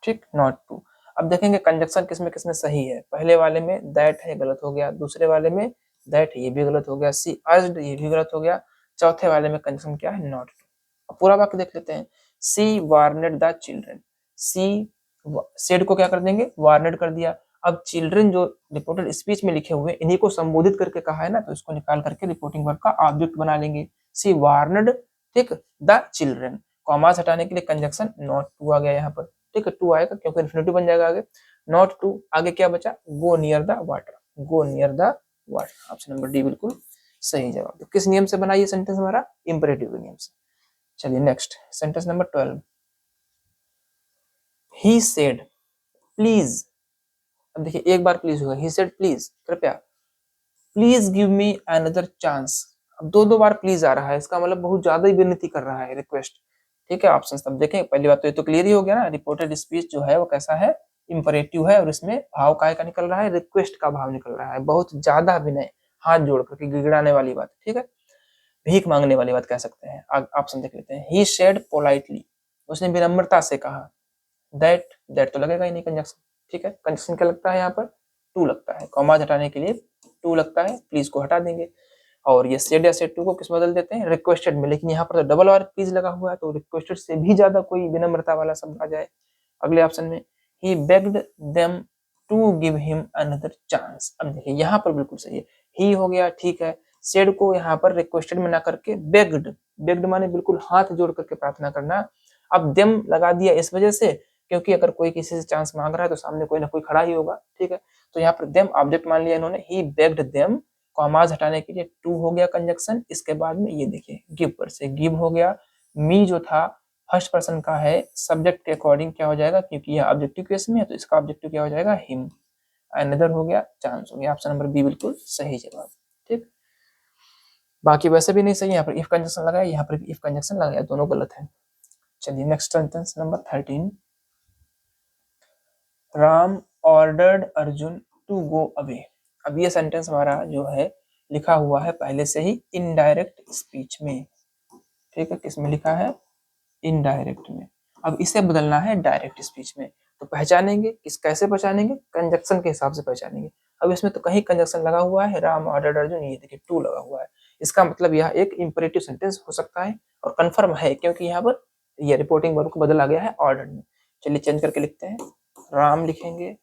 ठीक, नॉट टू। अब देखेंगे कंजक्शन किसमें किसमें सही है। पहले वाले में दैट है, गलत हो गया। दूसरे वाले में दैट है, ये भी गलत हो गया। सी अर्ज्ड, ये भी गलत हो गया। चौथे वाले में कंजक्शन क्या है, नॉट टू। अब पूरा वाक्य देख लेते हैं, सी वार्नेड द चिल्ड्रन, सी सेड को क्या कर देंगे, वार्नेड कर दिया। अब चिल्ड्रन जो रिपोर्टेड स्पीच में लिखे हुए इन्हीं को संबोधित करके कहा है ना, तो इसको निकाल करके रिपोर्टिंग वर्ब का ऑब्जेक्ट बना लेंगे, सी वार्नड, ठीक, द चिल्ड्रन। कॉमास हटाने के लिए कंजक्शन नॉट टू आ गया यहाँ पर, ठीक है, टू आएगा क्योंकि इन्फिनिटिव बन जाएगा आगे, नॉट टू। आगे क्या बचा, गो near the water, go near the water. Option number D बिल्कुल सही जवाब। तो किस नियम से बना ये सेंटेंस हमारा, इंपरेटिव के नियम से। चलिए next, sentence number 12, he said please. अब देखिए एक बार प्लीज होगा, ही सेड प्लीज, कृपया, please give me another chance. अब दो दो बार प्लीज आ रहा है, इसका मतलब बहुत ज्यादा ही विनती कर रहा है, रिक्वेस्ट, ठीक है। ऑप्शन तब देखें, पहली बात तो ये तो क्लियर ही हो गया ना, रिपोर्टेड स्पीच जो है वो कैसा है, इम्परेटिव है और इसमें भाव काय का निकल रहा है, रिक्वेस्ट का भाव निकल रहा है, बहुत ज्यादा विनय, हाथ जोड़ करके गिड़गिड़ाने वाली बात, ठीक है, भीख मांगने वाली बात कह सकते हैं। ऑप्शन देख लेते हैं। ही सेड पोलाइटली, उसने विनम्रता से कहा। दैट तो लगेगा ही नहीं कंजक्शन, ठीक है, कंजक्शन क्या लगता है यहाँ पर, टू लगता है, कॉमा हटाने के लिए टू लगता है, प्लीज को हटा देंगे और ये सेड या सेड टू को किस बदल देते हैं, रिक्वेस्टेड में, लेकिन यहाँ पर तो डबल और प्लीज लगा हुआ है तो रिक्वेस्टेड से भी ज्यादा कोई विनम्रता वाला शब्द आ जाए। अगले ऑप्शन में he begged them to give him another chance. अब देखिए यहाँ पर बिल्कुल सही है, ही हो गया, ठीक है, सेड को यहाँ पर रिक्वेस्टेड में ना करके बेग्ड माने बिल्कुल हाथ जोड़ करके प्रार्थना करना। अब देम लगा दिया इस वजह से क्योंकि अगर कोई किसी से चांस मांग रहा है तो सामने कोई ना कोई खड़ा ही होगा, ठीक है, तो यहाँ पर देम ऑब्जेक्ट मान लिया इन्होंने, ही बेग्ड देम, कॉमाज हटाने के लिए टू हो गया कंजक्शन, इसके बाद में ये देखिए गिव पर से गिव हो गया, मी जो था फर्स्ट पर्सन का है, सब्जेक्ट के अकॉर्डिंग क्या हो जाएगा, क्योंकि यह ऑब्जेक्टिव केस में है तो इसका ऑब्जेक्टिव क्या हो जाएगा, हिम, अनदर हो गया, चांस हो गया। ऑप्शन नंबर बी बिल्कुल सही जवाब, ठीक। बाकी वैसे भी नहीं सही, यहाँ पर इफ कंजक्शन लगाया, यहाँ पर भी इफ कंजक्शन लगाया, दोनों गलत है। चलिए next sentence number 13। Ram ordered Arjun to go away. अब ये सेंटेंस हमारा जो है लिखा हुआ है पहले से ही इनडायरेक्ट स्पीच में, ठीक है, किसमें लिखा है, इनडायरेक्ट में। अब इसे बदलना है डायरेक्ट स्पीच में, तो पहचानेंगे किस, कैसे पहचानेंगे, कंजक्शन के हिसाब से पहचानेंगे। अब इसमें तो कहीं कंजक्शन लगा हुआ है, राम ऑर्डर्ड अर्जुन, ये देखिए टू लगा हुआ है, इसका मतलब यह एक इंपरेटिव सेंटेंस हो सकता है और कंफर्म है क्योंकि यहाँ पर ये रिपोर्टिंग वर्ब को बदला गया है ऑर्डर्ड में। चलिए चेंज करके लिखते हैं, राम लिखेंगे,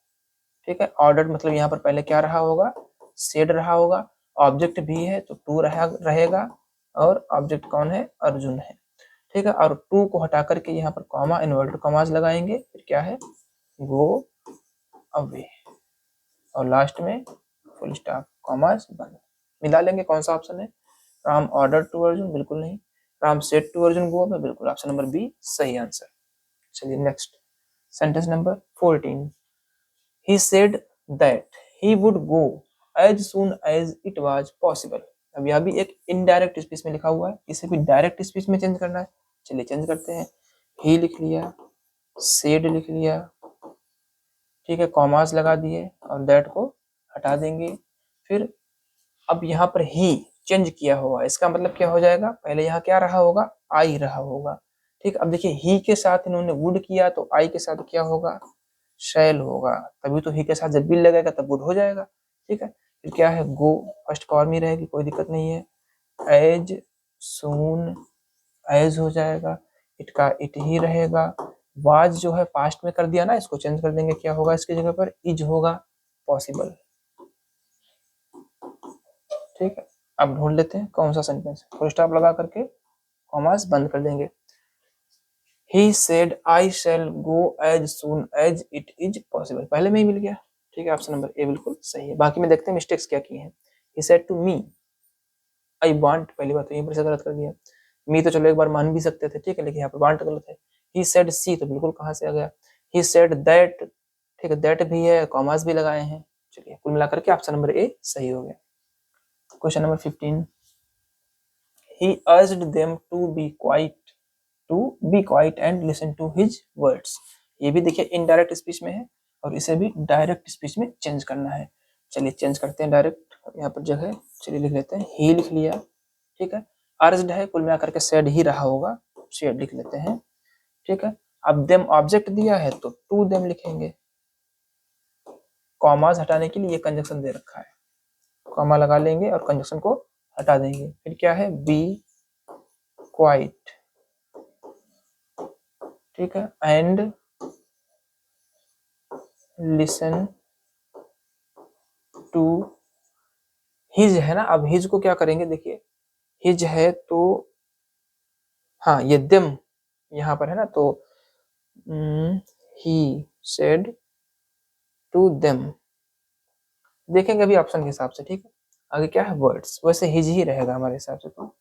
ठीक है, ऑर्डर्ड मतलब यहाँ पर पहले क्या रहा होगा, सेड रहा होगा, ऑब्जेक्ट भी है तो टू रहेगा और ऑब्जेक्ट कौन है, अर्जुन है, ठीक है, और टू को हटा करके यहाँ पर कॉमा, इन्वर्टेड कॉमास लगाएंगे, फिर क्या है, गो अवे, और लास्ट में फुल स्टॉप, कॉमास बंद, मिला लेंगे। कौन सा ऑप्शन है, राम ऑर्डर टू अर्जुन, बिल्कुल नहीं, Ram said to Arjun go away, बिल्कुल, ऑप्शन नंबर बी सही आंसर। चलिए next sentence number 14। He said that he would go as soon as it was possible। अब यह भी एक इनडायरेक्ट स्पीच में लिखा हुआ है, इसे भी डायरेक्ट स्पीच में चेंज करना है। चलिए चेंज करते हैं, he लिख लिया, said लिख लिया, ठीक है, कॉमास लगा दिए और that को हटा देंगे। फिर अब यहाँ पर ही चेंज किया होगा, इसका मतलब क्या हो जाएगा, पहले यहाँ क्या रहा होगा, आई रहा होगा, ठीक। अब देखिए ही के साथ इन्होंने वुड किया तो आई के साथ क्या होगा, शैल होगा, तभी तो ही के साथ जब बिल लगेगा तब वुड हो जाएगा, ठीक है। फिर क्या है, गो फर्स्ट फॉर्म ही रहेगी, कोई दिक्कत नहीं है, एज सून एज हो जाएगा, इट का इट ही रहेगा, वाज जो है पास्ट में कर दिया ना, इसको चेंज कर देंगे, क्या होगा इसकी जगह पर, इज होगा, पॉसिबल, ठीक है। अब ढूंढ लेते हैं कौन सा सेंटेंस, फुल स्टॉप लगा करके कॉमास बंद कर देंगे। He said I shall go as soon as it is possible, पहले में ही मिल गया, ठीक है, ऑप्शन नंबर ए बिल्कुल सही है। बाकी में देखते हैं मिस्टेक्स क्या की हैं। He said to me I want, पहली बात तो यहीं पर से गलत कर दिया, मी तो चलो एक बार मान भी सकते थे, ठीक है, लेकिन यहाँ पर वांट गलत है। He said सी तो बिल्कुल कहाँ से आ गया, He said that, ठीक है, that भी है, कॉमास भी लगाए हैं। चलिए कुल मिलाकर के ऑप्शन नंबर ए सही हो गया। Question number 15। He urged them to be quiet and listen to his words। ये भी देखिए इनडायरेक्ट स्पीच में है और इसे भी डायरेक्ट स्पीच में चेंज करना है। चलिए चेंज करते हैं डायरेक्ट, यहाँ पर जगह, चलिए लिख लेते हैं, ही लिख लिया, ठीक है, अर्ज्ड है, कुल मिलाकर के सेड ही रहा होगा, सेड लिख लेते हैं, ठीक है। अब देम ऑब्जेक्ट दिया है तो टू देम लिखेंगे, कॉमास हटाने के लिए ये कंजक्शन दे रखा है, कॉमा लगा लेंगे और कंजक्शन को हटा देंगे। फिर क्या है, बी क्वाइट, ठीक है, एंड लिसन टू हिज है ना। अब हिज को क्या करेंगे, देखिए हिज है तो हाँ ये देम यहाँ पर है ना, तो ही सेड टू देम, देखेंगे अभी ऑप्शन के हिसाब से, ठीक है। आगे क्या है, वर्ड्स, वैसे हिज ही रहेगा हमारे हिसाब से, तो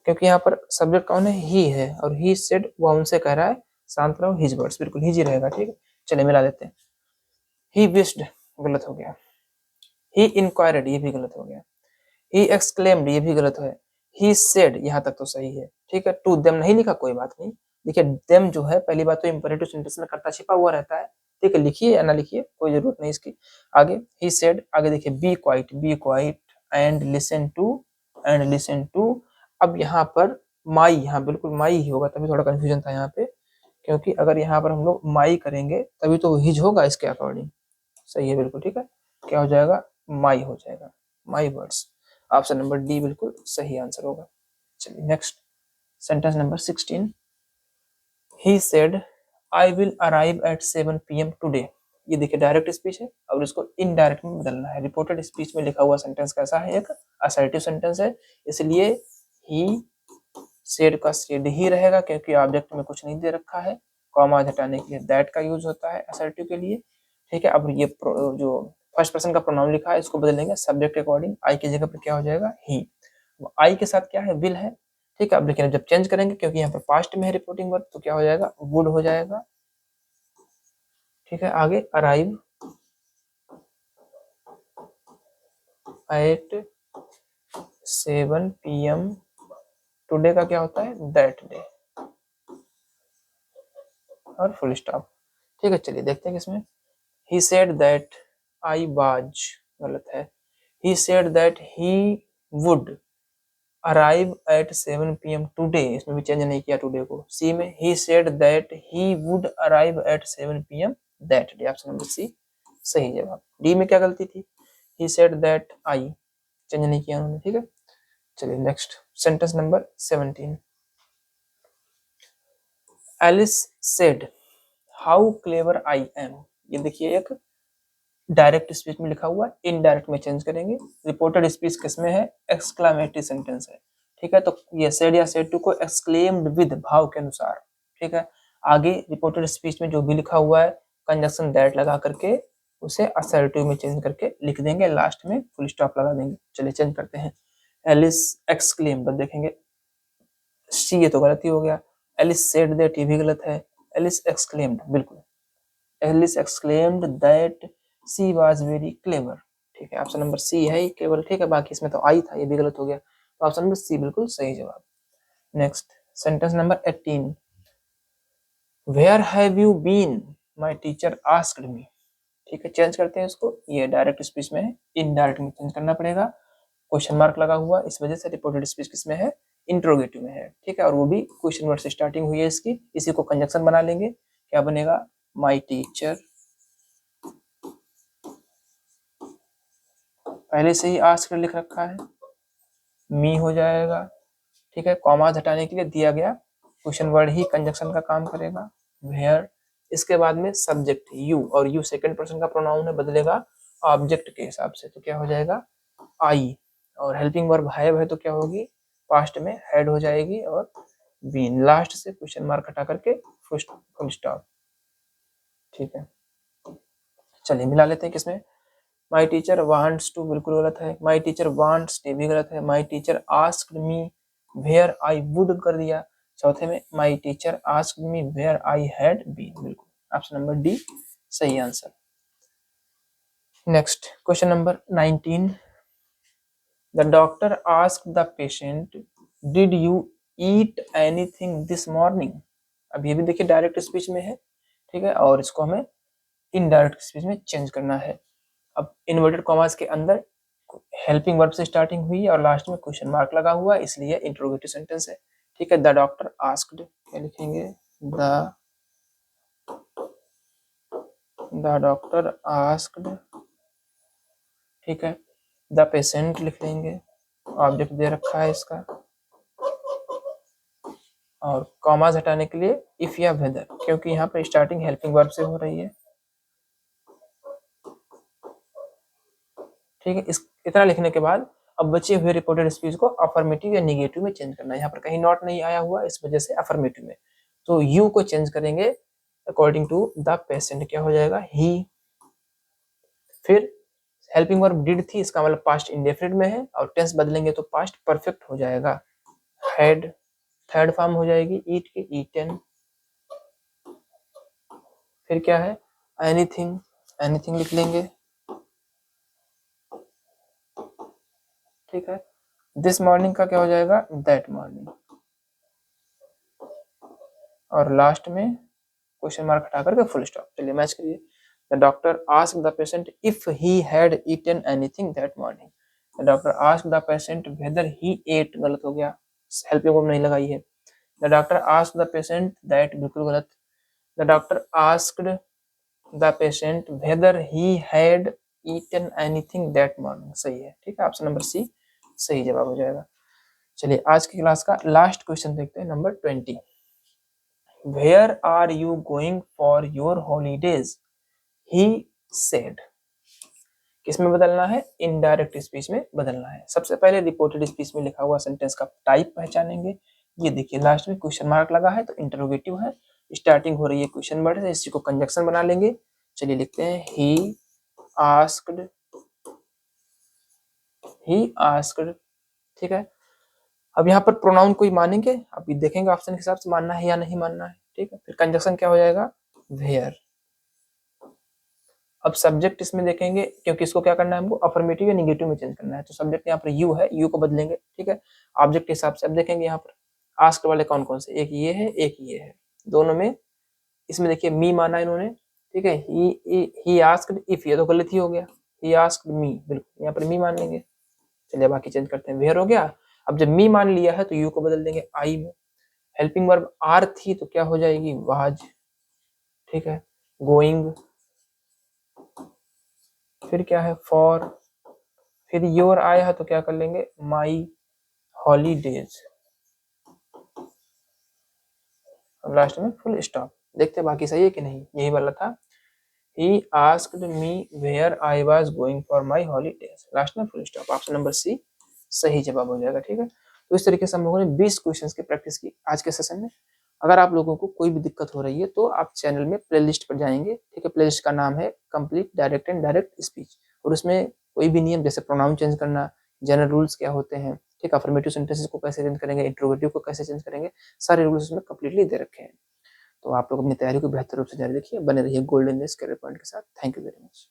क्योंकि यहाँ पर सब्जेक्ट कौन है, ही है, और ही सेड वह उनसे कह रहा है शांत रहो, हिज वर्ड्स, बिल्कुल हिज ही रहेगा, ठीक है। चलिए मिला देते हैं, ही विश्ड गलत हो गया, ही इंक्वायर्ड ये भी गलत हो गया, ही एक्सक्लेम्ड ये भी गलत है, ही सेड यहाँ तक तो सही है, ठीक है। टू देम नहीं लिखा, कोई बात नहीं। देखिए देम जो है पहली बात तो इंपेरेटिव सेंटेंस में कर्ता छिपा हुआ रहता है, ठीक है, लिखिए या ना लिखिए कोई जरूरत नहीं इसकी। आगे ही सेड, आगे देखिए be quiet and listen to. अब यहाँ पर माई, यहाँ बिल्कुल माई ही होगा, तभी थोड़ा कंफ्यूजन था यहाँ पे, क्योंकि अगर यहाँ पर हम लोग माई करेंगे तभी तो हिज होगा इसके अकॉर्डिंग। सही है बिल्कुल, ठीक है, क्या हो जाएगा, माई हो जाएगा, my words. Option number D बिल्कुल सही आंसर होगा। चलिए next, sentence number 16, he said I will arrive at 7 PM today. ये देखिए डायरेक्ट स्पीच है और इसको इनडायरेक्ट में बदलना है। रिपोर्टेड स्पीच में लिखा हुआ सेंटेंस कैसा है, एक असर्टिव सेंटेंस है, इसलिए ही सेड का सेड ही रहेगा क्योंकि ऑब्जेक्ट में कुछ नहीं दे रखा है। कॉमा हटाने के लिए दैट का यूज होता है असर्टिव के लिए, ठीक है। अब ये जो फर्स्ट पर्सन का प्रोनाउन लिखा है इसको बदलेंगे सब्जेक्ट के अकॉर्डिंग, आई की जगह पर क्या हो जाएगा, ही। आई के साथ क्या है, विल है, ठीक है। अब लेकिन जब चेंज करेंगे क्योंकि यहाँ पर पास्ट में है रिपोर्टिंग वर्ब, तो क्या हो जाएगा, वुड हो जाएगा, ठीक है। आगे अराइव एट 7 PM टुडे का क्या होता है, दैट डे, और फुल स्टॉप, ठीक है। चलिए देखते हैं किसमें, he said that I was, गलत है, he said that he would arrive at 7 PM today, इसमें भी चेंज नहीं किया टुडे को। सी में he said that he would arrive at 7 PM that day, option number C सही जवाब। डी में क्या गलती थी, he said that I, change नहीं किया उन्होंने, ठीक है। चलिए next, sentence number 17, Alice said how clever I am. ये देखिए एक डायरेक्ट स्पीच में लिखा हुआ है, इनडायरेक्ट में चेंज करेंगे। रिपोर्टेड स्पीच किसमें है, एक्सक्लामेटरी सेंटेंस है, ठीक है। तो ये सेड या सेड टू को एक्सक्लेम्ड विद भाव के अनुसार, ठीक है। आगे रिपोर्टेड स्पीच में जो भी लिखा हुआ है कंजक्शन दैट लगा करके उसे असर्टिव में चेंज करके लिख देंगे, लास्ट में फुल स्टॉप लगा देंगे। चलिए चेंज करते हैं, एलिस एक्सक्लेम्ड, देखेंगे सी, ये तो गलती हो गया। एलिस सेड दैट, ये भी गलत है। एलिस एक्सक्लेम्ड, बिल्कुल Alice exclaimed that she was very clever, ठीक है। ऑप्शन नंबर सी है केवल, ठीक है। बाकी इसमें तो आई था, ये भी गलत हो गया, तो ऑप्शन नंबर सी बिल्कुल सही जवाब। Next, sentence number 18, where have you been my teacher asked me, ठीक है। चेंज करते हैं इसको, ये डायरेक्ट स्पीच में है, इनडायरेक्ट में चेंज करना पड़ेगा। क्वेश्चन मार्क लगा हुआ, इस वजह से रिपोर्टेड स्पीच किसमें है, इंट्रोगेटिव में है, ठीक है। और वो भी क्वेश्चन वर्ड से स्टार्टिंग हुई है इसकी, इसी को कंजक्शन बना लेंगे, क्या बनेगा, माय टीचर, पहले से ही आस्क्ड लिख रखा है, मी हो जाएगा, ठीक है। कॉमास हटाने के लिए दिया गया क्वेश्चन वर्ड ही कंजक्शन का काम करेगा, वेयर। इसके बाद में सब्जेक्ट यू, और यू सेकंड पर्सन का प्रोनाउन है, बदलेगा ऑब्जेक्ट के हिसाब से, तो क्या हो जाएगा, आई। और हेल्पिंग वर्ब हैव है तो क्या होगी, पास्ट में हैड हो जाएगी, और बीन, लास्ट से क्वेश्चन मार्क हटा करके फुल स्टॉप, ठीक है। चलिए मिला लेते हैं किसमें, माई टीचर वांट्स टू बिल्कुल गलत है, माई टीचर वांट्स ये भी गलत है, my teacher asked me where I would कर दिया। चौथे में my teacher asked me where I had been, बिल्कुल ऑप्शन नंबर डी सही answer. Next, question number 19, the doctor asked the patient did you eat anything this morning. अब ये भी देखिए डायरेक्ट स्पीच में है, ठीक है, और इसको हमें इनडायरेक्ट स्पीच में चेंज करना है। अब इन्वर्टेड कॉमास के अंदर हेल्पिंग वर्ब से स्टार्टिंग हुई और लास्ट में क्वेश्चन मार्क लगा हुआ, इसलिए इंट्रोगेटिव सेंटेंस है, ठीक है। द डॉक्टर आस्क्ड, क्या लिखेंगे, द डॉक्टर आस्क्ड, ठीक है। द पेशेंट लिख लेंगे, ऑब्जेक्ट दे रखा है इसका, और कॉमास हटाने के लिए इफ या वेदर, क्योंकि यहाँ पर स्टार्टिंग हेल्पिंग वर्ब से हो रही है, ठीक है। इस इतना लिखने के बाद अब बचे हुए रिपोर्टेड स्पीच को अफर्मेटिव या निगेटिव में चेंज करना है। यहाँ पर कहीं नॉट नहीं आया हुआ, इस वजह से अफर्मेटिव में, तो यू को चेंज करेंगे अकॉर्डिंग टू द पेशेंट, क्या हो जाएगा, ही। फिर हेल्पिंग वर्ब डिड थी, इसका मतलब पास्ट इंडेफिनिट में है, और टेंस बदलेंगे तो पास्ट परफेक्ट हो जाएगा, हैड थर्ड फॉर्म हो जाएगी ईट के, ईटन। फिर क्या है, एनीथिंग, एनीथिंग लिख लेंगे, ठीक है। दिस मॉर्निंग का क्या हो जाएगा, दैट मॉर्निंग, और लास्ट में क्वेश्चन मार्क हटा करके फुल स्टॉप। चलिए मैच करिए, the doctor asked the patient if he had eaten anything that morning. The doctor asked the patient whether he ate, गलत हो गया, हेल्पिंग वर्ब नहीं लगाई है। The doctor asked the patient that, बिल्कुल गलत। The doctor asked the patient whether he had eaten anything that morning, सही है, ठीक है, ऑप्शन नंबर सी सही जवाब हो जाएगा। चलिए आज की क्लास का लास्ट क्वेश्चन देखते हैं, number 20। Where are you going for your holidays, he said. किसमें बदलना है, इनडायरेक्ट स्पीच में बदलना है। सबसे पहले रिपोर्टेड स्पीच में लिखा हुआ सेंटेंस का टाइप पहचानेंगे। ये देखिए लास्ट में क्वेश्चन मार्क लगा है तो इंटरोगेटिव है, स्टार्टिंग हो रही है क्वेश्चन वर्ड से, इसी को कंजक्शन बना लेंगे। चलिए लिखते हैं ही आस्क्ड, ही आस्क्ड, ठीक है। अब यहाँ पर प्रोनाउन कोई मानेंगे, अभी देखेंगे ऑप्शन के हिसाब से मानना है या नहीं मानना है, ठीक है। फिर कंजक्शन क्या हो जाएगा, वेयर। अब सब्जेक्ट इसमें देखेंगे, क्योंकि इसको क्या करना है हमको, अफर्मेटिव या निगेटिव में चेंज करना है, तो सब्जेक्ट यहाँ पर यू है, यू को बदलेंगे, ठीक है। ऑब्जेक्ट के हिसाब से अब देखेंगे यहाँ पर आस्क वाले कौन कौन से, एक ये है एक ये है, दोनों में इसमें देखिए मी माना इन्होंने, ठीक है। ही आस्क्ड इफ, ये तो गलत ही हो गया, ही आस्क्ड मी, बिल्कुल यहाँ पर मी मान लेंगे। चलिए बाकी चेंज करते हैं, वेयर हो गया। अब जब मी मान लिया है तो यू को बदल देंगे आई में। हेल्पिंग वर्ब आर थी तो क्या हो जाएगी, वाज, ठीक है। गोइंग, फिर क्या है, फॉर, फिर योर आया है तो क्या कर लेंगे, माई हॉलीडेज, लास्ट में फुल स्टॉप। देखते हैं बाकी सही है कि नहीं, यही वाला था। He asked me where I was going for my holidays, last में full stop, option number C सही जवाब हो जाएगा, ठीक है। तो इस तरीके से हम लोगों ने 20 क्वेश्चंस की प्रैक्टिस की आज के सेशन में। अगर आप लोगों को कोई भी दिक्कत हो रही है तो आप चैनल में प्लेलिस्ट पर जाएंगे, ठीक है। प्लेलिस्ट का नाम है complete direct and direct speech, और उसमें कोई भी नियम जैसे प्रोनाउन चेंज करना, जनरल रूल्स क्या होते हैं, ठीक है, अफर्मेटिव सेंटेंसेस को कैसे चेंज करेंगे, इंट्रोगेटिव को कैसे चेंज करेंगे, सारे रूल्स उसमें कंप्लीटली दे रखे हैं। तो आप लोग अपनी तैयारी को बेहतर रूप से जारी रखिए, बने रहिए गोल्डन डेज करियर पॉइंट के साथ। Thank you very much.